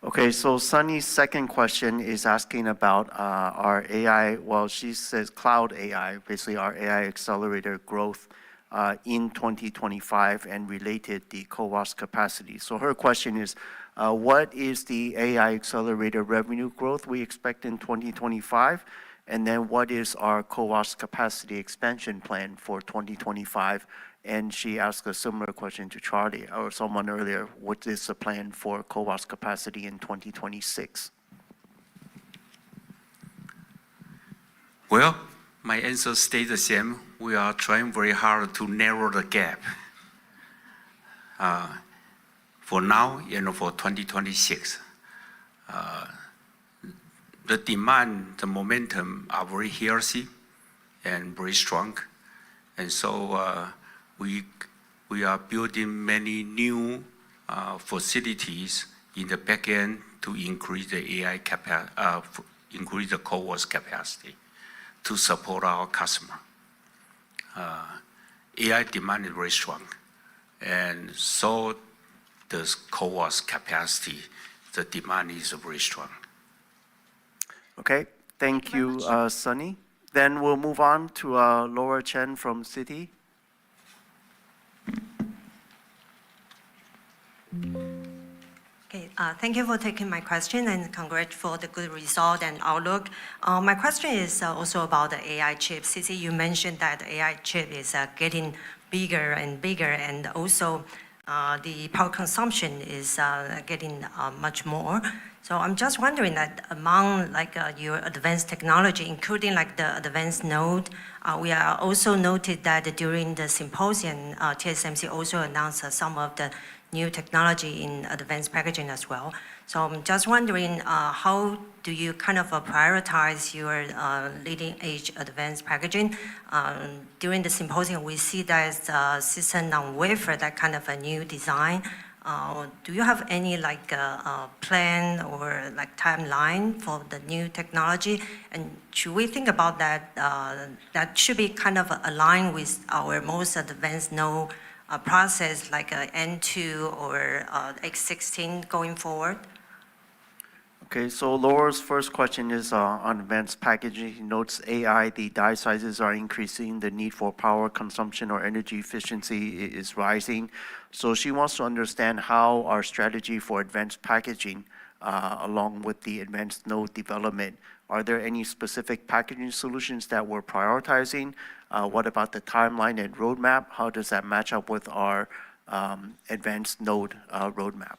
Okay, so Sunny's second question is asking about our AI, well, she says cloud AI, basically our AI accelerator growth in 2025 and related the CoWoS capacity. So her question is, what is the AI accelerator revenue growth we expect in 2025? And then what is our CoWoS capacity expansion plan for 2025? And she asked a similar question to Charlie or someone earlier, what is the plan for CoWoS capacity in 2026? Well, My answer stays the same. We are trying very hard to narrow the gap. For now and for 2026, the demand, the momentum are very healthy and very strong. And so we are building many new facilities in the back end to increase the AI increase the CoWoS capacity to support our customer. AI demand is very strong, and so the CoWoS capacity, the demand is very strong. Okay, thank you, Sunny. Then we'll move on to Laura Chen from Citi. Okay, thank you for taking my question and congrats for the good result and outlook. My question is also about the AI chip. CC, you mentioned that the AI chip is getting bigger and bigger, and also the power consumption is getting much more. So I'm just wondering that among your advanced technology, including the advanced node, we are also noted that during the symposium, TSMC also announced some of the new technology in advanced packaging as well. So I'm just wondering, how do you kind of prioritize your leading edge advanced packaging? During the symposium, we see that system on wafer, that kind of a new design. Do you have any plan or timeline for the new technology? And should we think about that, that should be kind of aligned with our most advanced node process like N2 or X16 going forward? Okay, so Laura's first question is on advanced packaging. He notes AI, the die sizes are increasing, the need for power consumption or energy efficiency is rising. So she wants to understand how our strategy for advanced packaging, along with the advanced node development, are there any specific packaging solutions that we're prioritizing? What about the timeline and roadmap? How does that match up with our advanced node roadmap?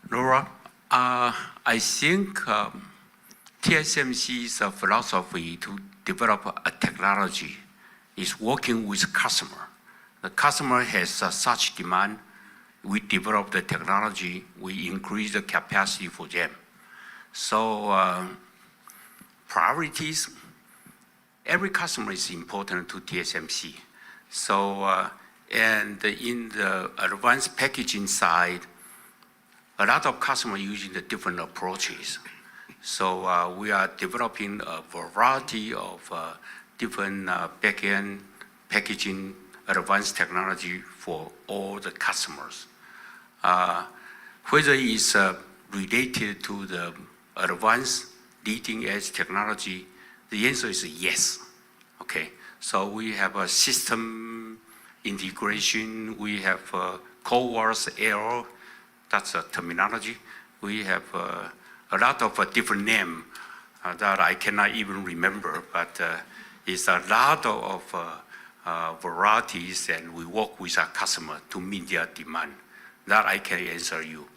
Laura, I think TSMC's philosophy to develop a technology is working with customer. The customer has such demand. We develop the technology, we increase the capacity for them. So priorities, every customer is important to TSMC. So and in the advanced packaging side, a lot of customers using the different approaches. So we are developing a variety of different back-end packaging advanced technology for all the customers. Whether it's related to the advanced leading edge technology, the answer is yes. Okay, so we have a system integration, we have CoWoS error. That's a terminology. We have a lot of different names that I cannot even remember, but it's a lot of varieties, and we work with our customer to meet their demand. That I can answer you.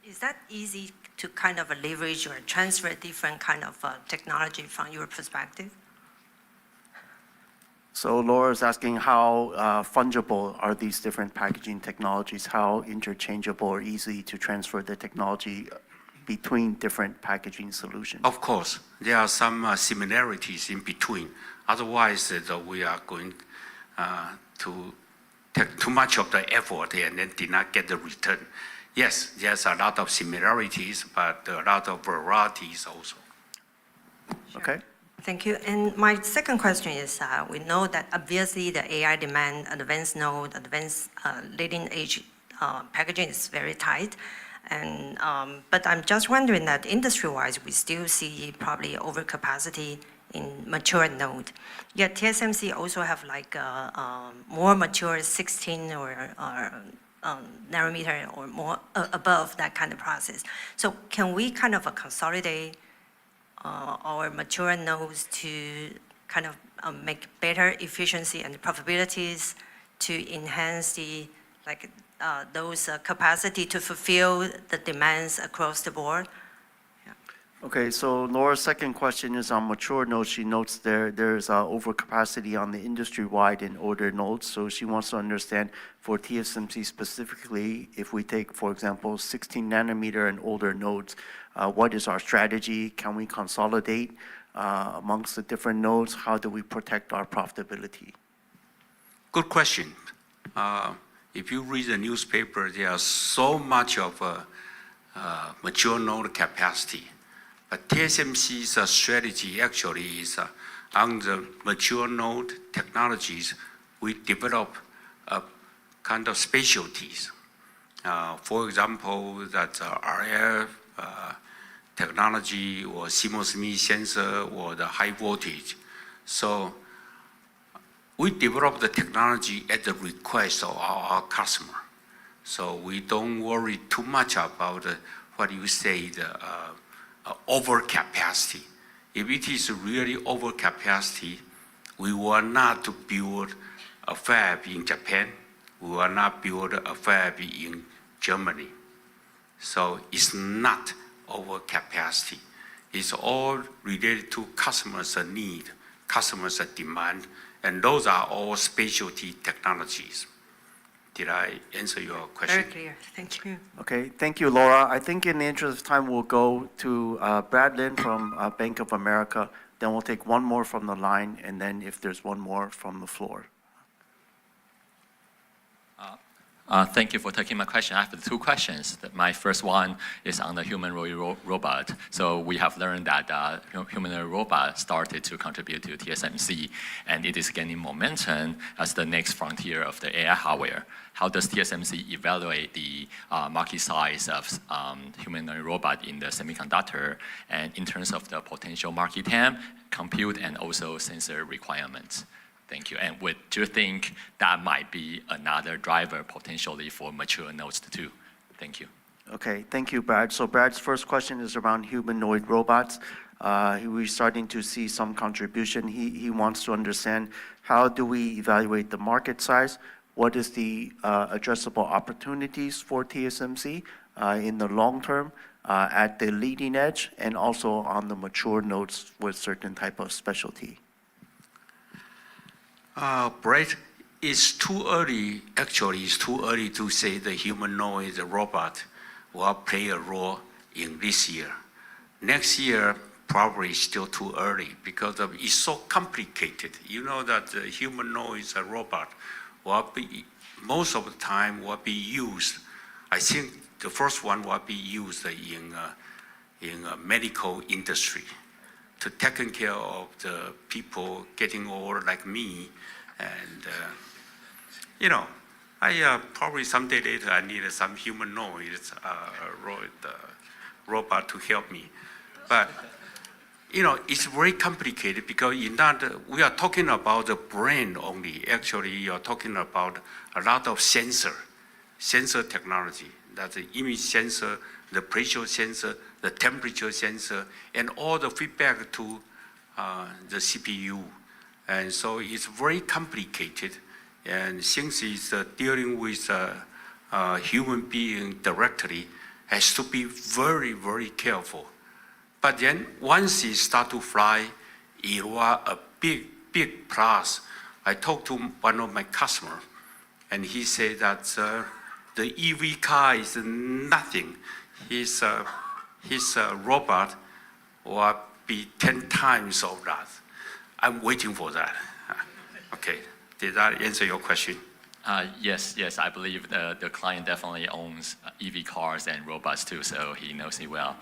Is that easy to kind of leverage or transfer different kind of technology from your perspective? So Laura's asking how fungible are these different packaging technologies, how interchangeable or easy to transfer the technology between different packaging solutions? Of course, there are some similarities in between. Otherwise, we are going to take too much of the effort and then did not get the return. Yes, there's a lot of similarities, but a lot of varieties also. Sure. Okay. Thank you. And my second question is, we know that obviously the AI demand, advanced node, advanced leading edge packaging is very tight. And but I'm just wondering that industry-wise, we still see probably overcapacity in mature node. Yet TSMC also have more mature 16 or nanometer or more above that kind of process. So can we kind of consolidate our mature nodes to kind of make better efficiency and profitabilities to enhance the those capacity to fulfill the demands across the board? Yeah. Okay, so Laura's second question is on mature nodes. She notes there's overcapacity on the industry-wide in older nodes. So she wants to understand for TSMC specifically, if we take, for example, 16 nanometer and older nodes, what is our strategy? Can we consolidate amongst the different nodes? How do we protect our profitability? Good question. If you read the newspaper, there is so much of mature node capacity. But TSMC's strategy actually is on the mature node technologies, we develop a kind of specialties. For example, that RF technology or CMOS image sensor or the high voltage. So we develop the technology at the request of our customer. So we don't worry too much about what you say, the overcapacity. If it is really overcapacity, we will not build a fab in Japan. We will not build a fab in Germany. So it's not overcapacity. It's all related to customers' need, customers' demand, and those are all specialty technologies. Did I answer your question? Very clear. Thank you. Okay, thank you, Laura. I think in the interest of time, we'll go to Brad Lin from Bank of America. Then we'll take one more from the line, and then if there's one more from the floor. Thank you for taking my question. I have two questions. My first one is on the humanoid robot. So we have learned that humanoid robot started to contribute to TSMC, and it is gaining momentum as the next frontier of the AI hardware. How does TSMC evaluate the market size of humanoid robot in the semiconductor, and in terms of the potential market TAM, compute, and also sensor requirements? Thank you. And do you think that might be another driver potentially for mature nodes too? Thank you. Okay, thank you, Brad. So Brad's first question is around humanoid robots. We're starting to see some contribution. He wants to understand how do we evaluate the market size? What is the addressable opportunities for TSMC in the long term at the leading edge and also on the mature nodes with certain type of specialty? Brett, it's too early, actually, it's too early to say the humanoid robot will play a role in this year. Next year, probably still too early because it's so complicated. You know that the humanoid robot will be, most of the time will be used, I think the first one will be used in medical industry to taking care of the people getting old like me. And, you know, I probably someday later I need some humanoid robot to help me. But, you know, it's very complicated because we are talking about the brain only. Actually, you're talking about a lot of sensor technology. That's the image sensor, the pressure sensor, the temperature sensor, and all the feedback to the CPU. And so it's very complicated. And since it's dealing with a human being directly, has to be very, very careful. But then once it start to fly, it was a big, big plus. I talked to one of my customers, and he said that the EV car is nothing. His robot will be 10 times of that. I'm waiting for that. Okay, did that answer your question? Yes, I believe the client definitely owns EV cars and robots too, so he knows it well.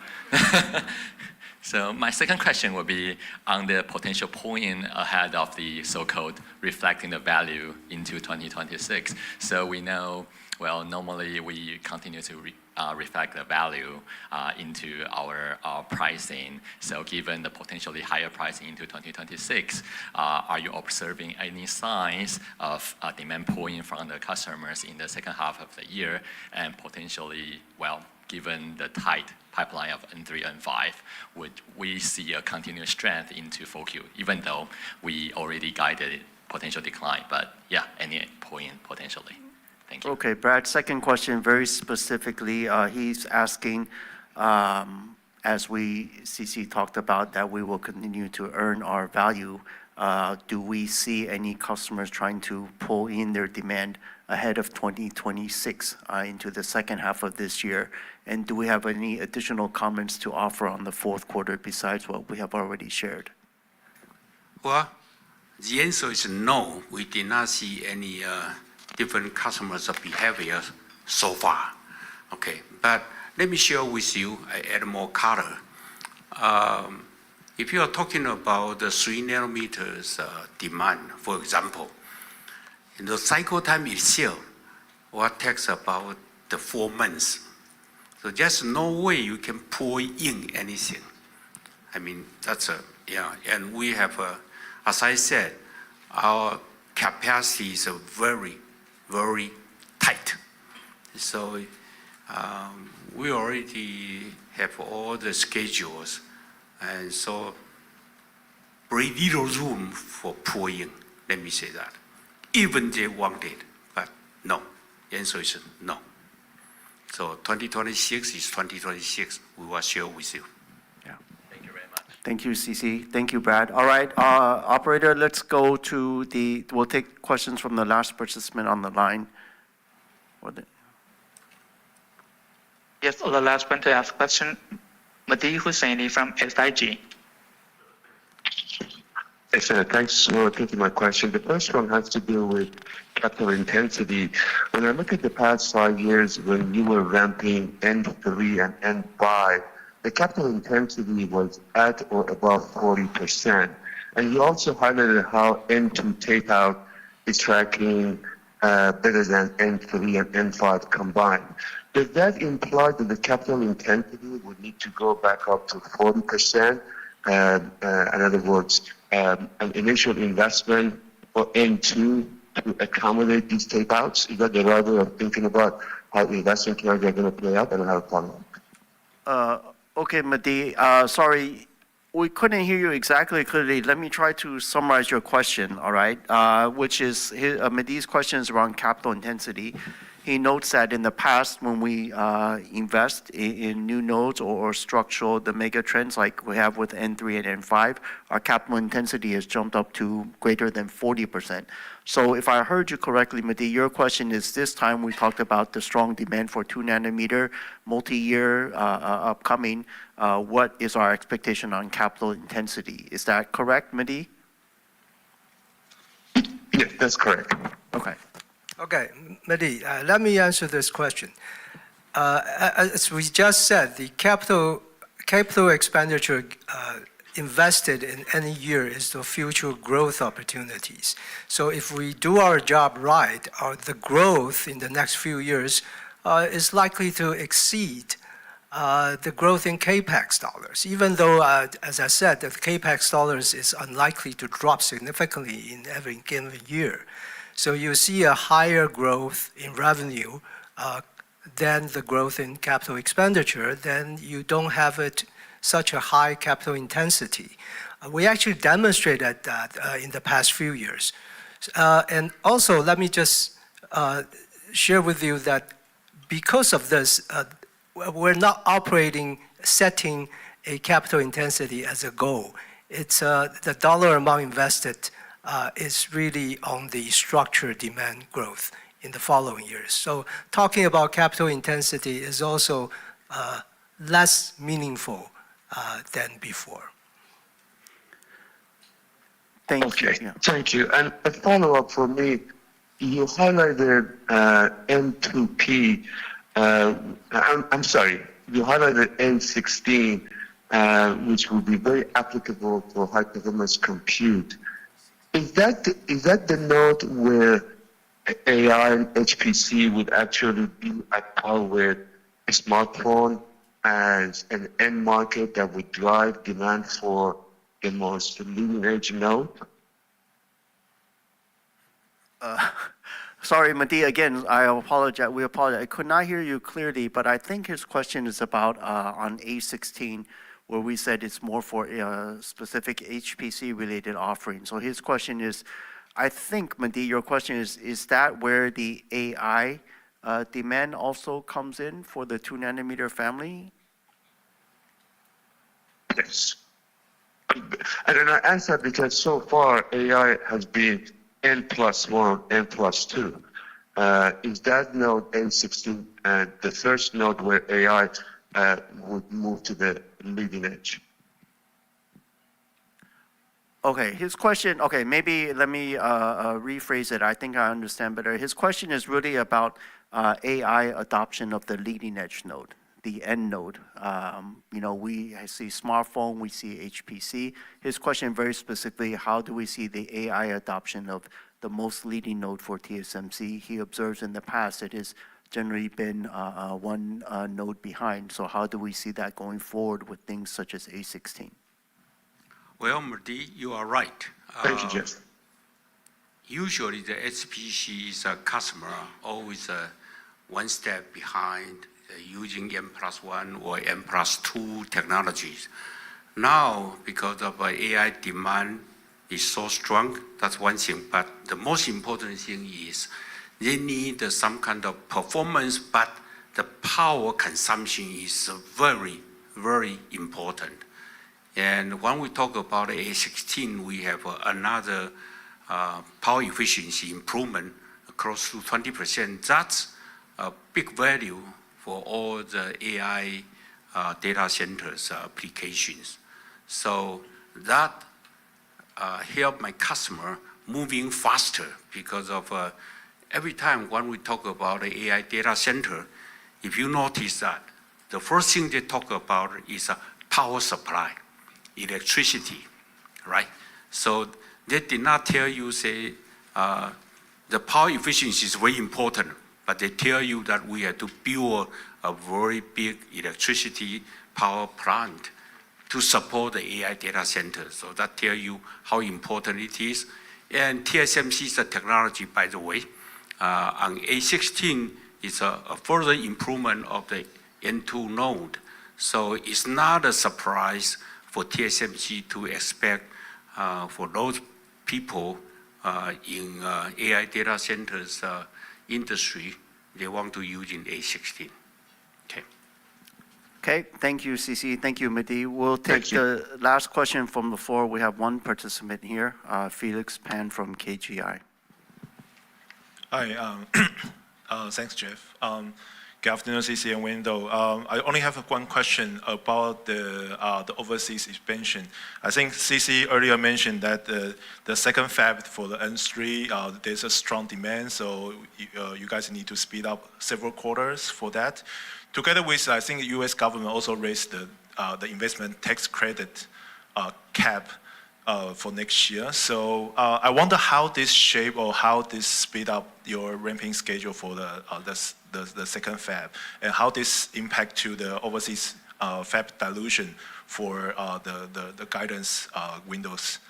So my second question would be on the potential point ahead of the so-called reflecting the value into 2026. So we know, well, normally we continue to reflect the value into our pricing. So given the potentially higher pricing into 2026, are you observing any signs of demand pulling from the customers in the second half of the year? And potentially, well, given the tight pipeline of N3, N5, would we see a continuous strength into 4Q, even though we already guided potential decline? But yeah, any point potentially. Thank you. Okay, Brad, second question, very specifically, he's asking, as CC talked about, that we will continue to earn our value, do we see any customers trying to pull in their demand ahead of 2026 into the second half of this year? And do we have any additional comments to offer on the fourth quarter besides what we have already shared? Well, the answer is no. We did not see any different customers' behavior so far. Okay, but let me share with you, add more color. If you are talking about the 3 nanometers demand, for example, the cycle time itself will take about 4 months. So there's no way you can pull in anything. I mean, that's and we have, as I said, our capacity is very, very tight. So we already have all the schedules, and so very little room for pulling, let me say that. Even they wanted, but no. The answer is no. So 2026 is 2026. We will share with you. Yeah. Thank you very much. Thank you, CC. Thank you, Brad. All right, operator, let's go to we'll take questions from the last participant on the line. Yes, the last one to ask question, Mehdi Husseini from SIG. Excellent. Thanks for taking my question. The first one has to do with capital intensity. When I look at the past 5 years when you were ramping N3 and N5, the capital intensity was at or above 40%. And you also highlighted how N2 tape-out is tracking better than N3 and N5 combined. Does that imply that the capital intensity would need to go back up to 40%? In other words, an initial investment for N2 to accommodate these tape-outs? Is that the right way of thinking about how investment plans are going to play out? And I have a follow-up. Okay, Mehdi, sorry, we couldn't hear you exactly clearly. Let me try to summarize your question, all right? Which is, Mehdi's question is around capital intensity. He notes that in the past, when we invest in new nodes or structural, the mega trends like we have with N3 and N5, our capital intensity has jumped up to greater than 40%. So if I heard you correctly, Mehdi, your question is this time we talked about the strong demand for 2 nanometer, multi-year upcoming. What is our expectation on capital intensity? Is that correct, Mehdi? Yes, that's correct. Okay. Okay, Mehdi, let me answer this question. As we just said, the capital expenditure invested in any year is the future growth opportunities. So if we do our job right, the growth in the next few years is likely to exceed the growth in CAPEX dollars, even though, as I said, the CAPEX dollars is unlikely to drop significantly in every given year. So you see a higher growth in revenue than the growth in capital expenditure, then you don't have such a high capital intensity. We actually demonstrated that in the past few years. And also, let me just share with you that because of this, we're not setting a capital intensity as a goal. It's the dollar amount invested is really on the structured demand growth in the following years. So talking about capital intensity is also less meaningful than before. Thank you. Okay, thank you. And a follow-up for me, you highlighted N2P, I'm sorry, you highlighted N16, which will be very applicable for high-performance compute. Is that the node where AI and HPC would actually be at par with a smartphone as an end market that would drive demand for the most leading-edge node? Sorry, Mehdi, again, I apologize. We apologize. I could not hear you clearly, but I think his question is about on A16, where we said it's more for specific HPC-related offerings. So his question is, I think, Mehdi, your question is that where the AI demand also comes in for the 2 nanometer family? this? And then I answer because so far AI has been N+1, N+2. Is that node N16 the first node where AI would move to the leading edge? Okay, his question, okay, maybe let me rephrase it. I think I understand better. His question is really about AI adoption of the leading edge node, the end node. I see smartphone, we see HPC. His question very specifically, how do we see the AI adoption of the most leading node for TSMC? He observes in the past it has generally been one node behind. So how do we see that going forward with things such as A16? Well, Mehdi, you are right. Thank you, Jeff. Usually the HPC is a customer always one step behind using N+1 or N+2 technologies. Now, because of AI demand is so strong, that's one thing. But the most important thing is they need some kind of performance, but the power consumption is very, very important. And when we talk about A16, we have another power efficiency improvement close to 20%. That's a big value for all the AI data centers applications. So that help my customer moving faster because of every time when we talk about the AI data center, if you notice that the first thing they talk about is power supply, electricity, right? So they did not tell you, say, the power efficiency is very important, but they tell you that we have to build a very big electricity power plant to support the AI data center. So that tells you how important it is. And TSMC's technology, by the way, on A16 is a further improvement of the N2 node. So it's not a surprise for TSMC to expect for those people in AI data centers industry, they want to use in A16. Okay. Okay, thank you, CC. Thank you, Mehdi. We'll take the last question from the floor. We have one participant here, Felix Pan from KGI. Hi, thanks, Jeff. Good afternoon, CC and Wendell. I only have one question about the overseas expansion. I think CC earlier mentioned that the second fab for the N3, there's a strong demand, so you guys need to speed up several quarters for that. Together with, I think the U.S. government also raised the investment tax credit cap for next year. So I wonder how this shape or how this speed up your ramping schedule for the second fab, and how this impact to the overseas fab dilution for the guidance windows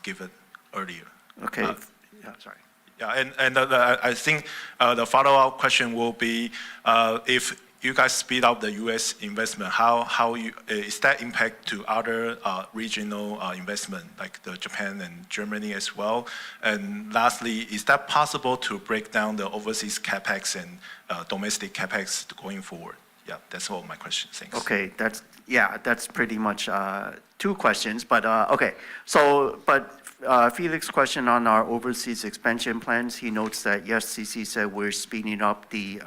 given earlier. Okay. Yeah, sorry. Yeah, and I think the follow-up question will be if you guys speed up the U.S. investment, how is that impact to other regional investment like the Japan and Germany as well? And lastly, is that possible to break down the overseas capex and domestic capex going forward? Yeah, that's all my questions. Thanks. Okay, that's pretty much two questions, but okay. So, Felix's question on our overseas expansion plans, he notes that yes, CC said we're speeding up the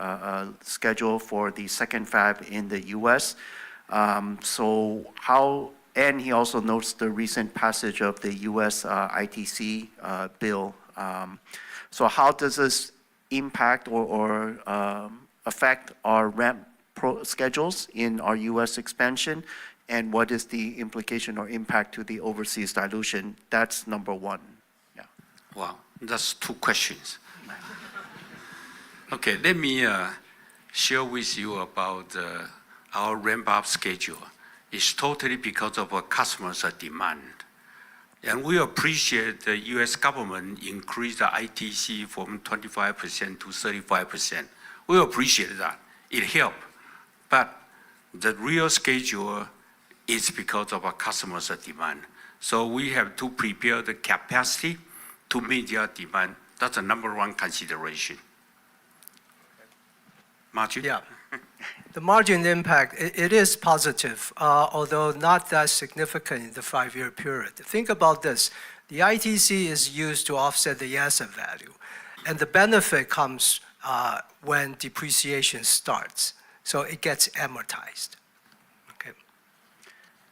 schedule for the second fab in the U.S. So how, and he also notes the recent passage of the U.S. ITC bill. So how does this impact or affect our ramp schedules in our U.S. expansion? And what is the implication or impact to the overseas dilution? That's number one. Yeah. Wow, that's two questions. Okay, let me share with you about our ramp-up schedule. It's totally because of our customers' demand. And we appreciate the U.S. government increased the ITC from 25% to 35%. We appreciate that. It helped. But the real schedule is because of our customers' demand. So we have to prepare the capacity to meet their demand. That's the number one consideration. Martin? Yeah. The margin impact, it is positive, although not that significant in the 5-year period. Think about this. The ITC is used to offset the asset value, and the benefit comes when depreciation starts. So it gets amortized. Okay.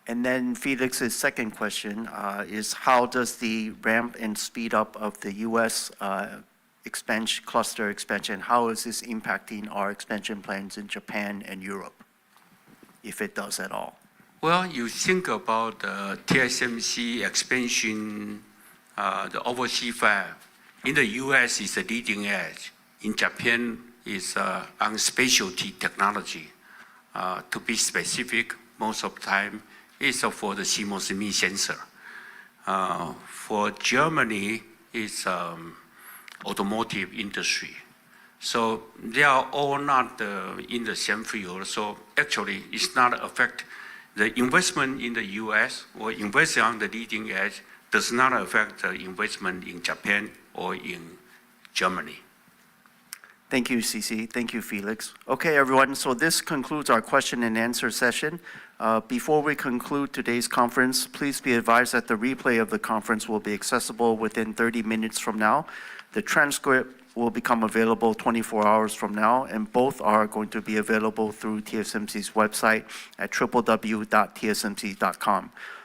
And then Felix's second question is how does the ramp and speed up of the U.S. Cluster expansion, how is this impacting our expansion plans in Japan and Europe, if it does at all? Well, you think about the TSMC expansion, the overseas fab. In the U.S. is the leading edge. In Japan is on specialty technology. To be specific, most of the time is for the CMOS image sensor. For Germany, it's automotive industry. So they are all not in the same field. So actually, it's not affect the investment in the U.S. or investment on the leading edge does not affect the investment in Japan or in Germany. Thank you, CC. Thank you, Felix. Okay, everyone, so this concludes our question and answer session. Before we conclude today's conference, please be advised that the replay of the conference will be accessible within 30 minutes from now. The transcript will become available 24 hours from now, and both are going to be available through TSMC's website at www.tsmc.com.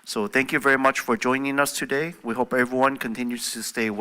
So thank you very much for joining us today. We hope everyone continues to stay well.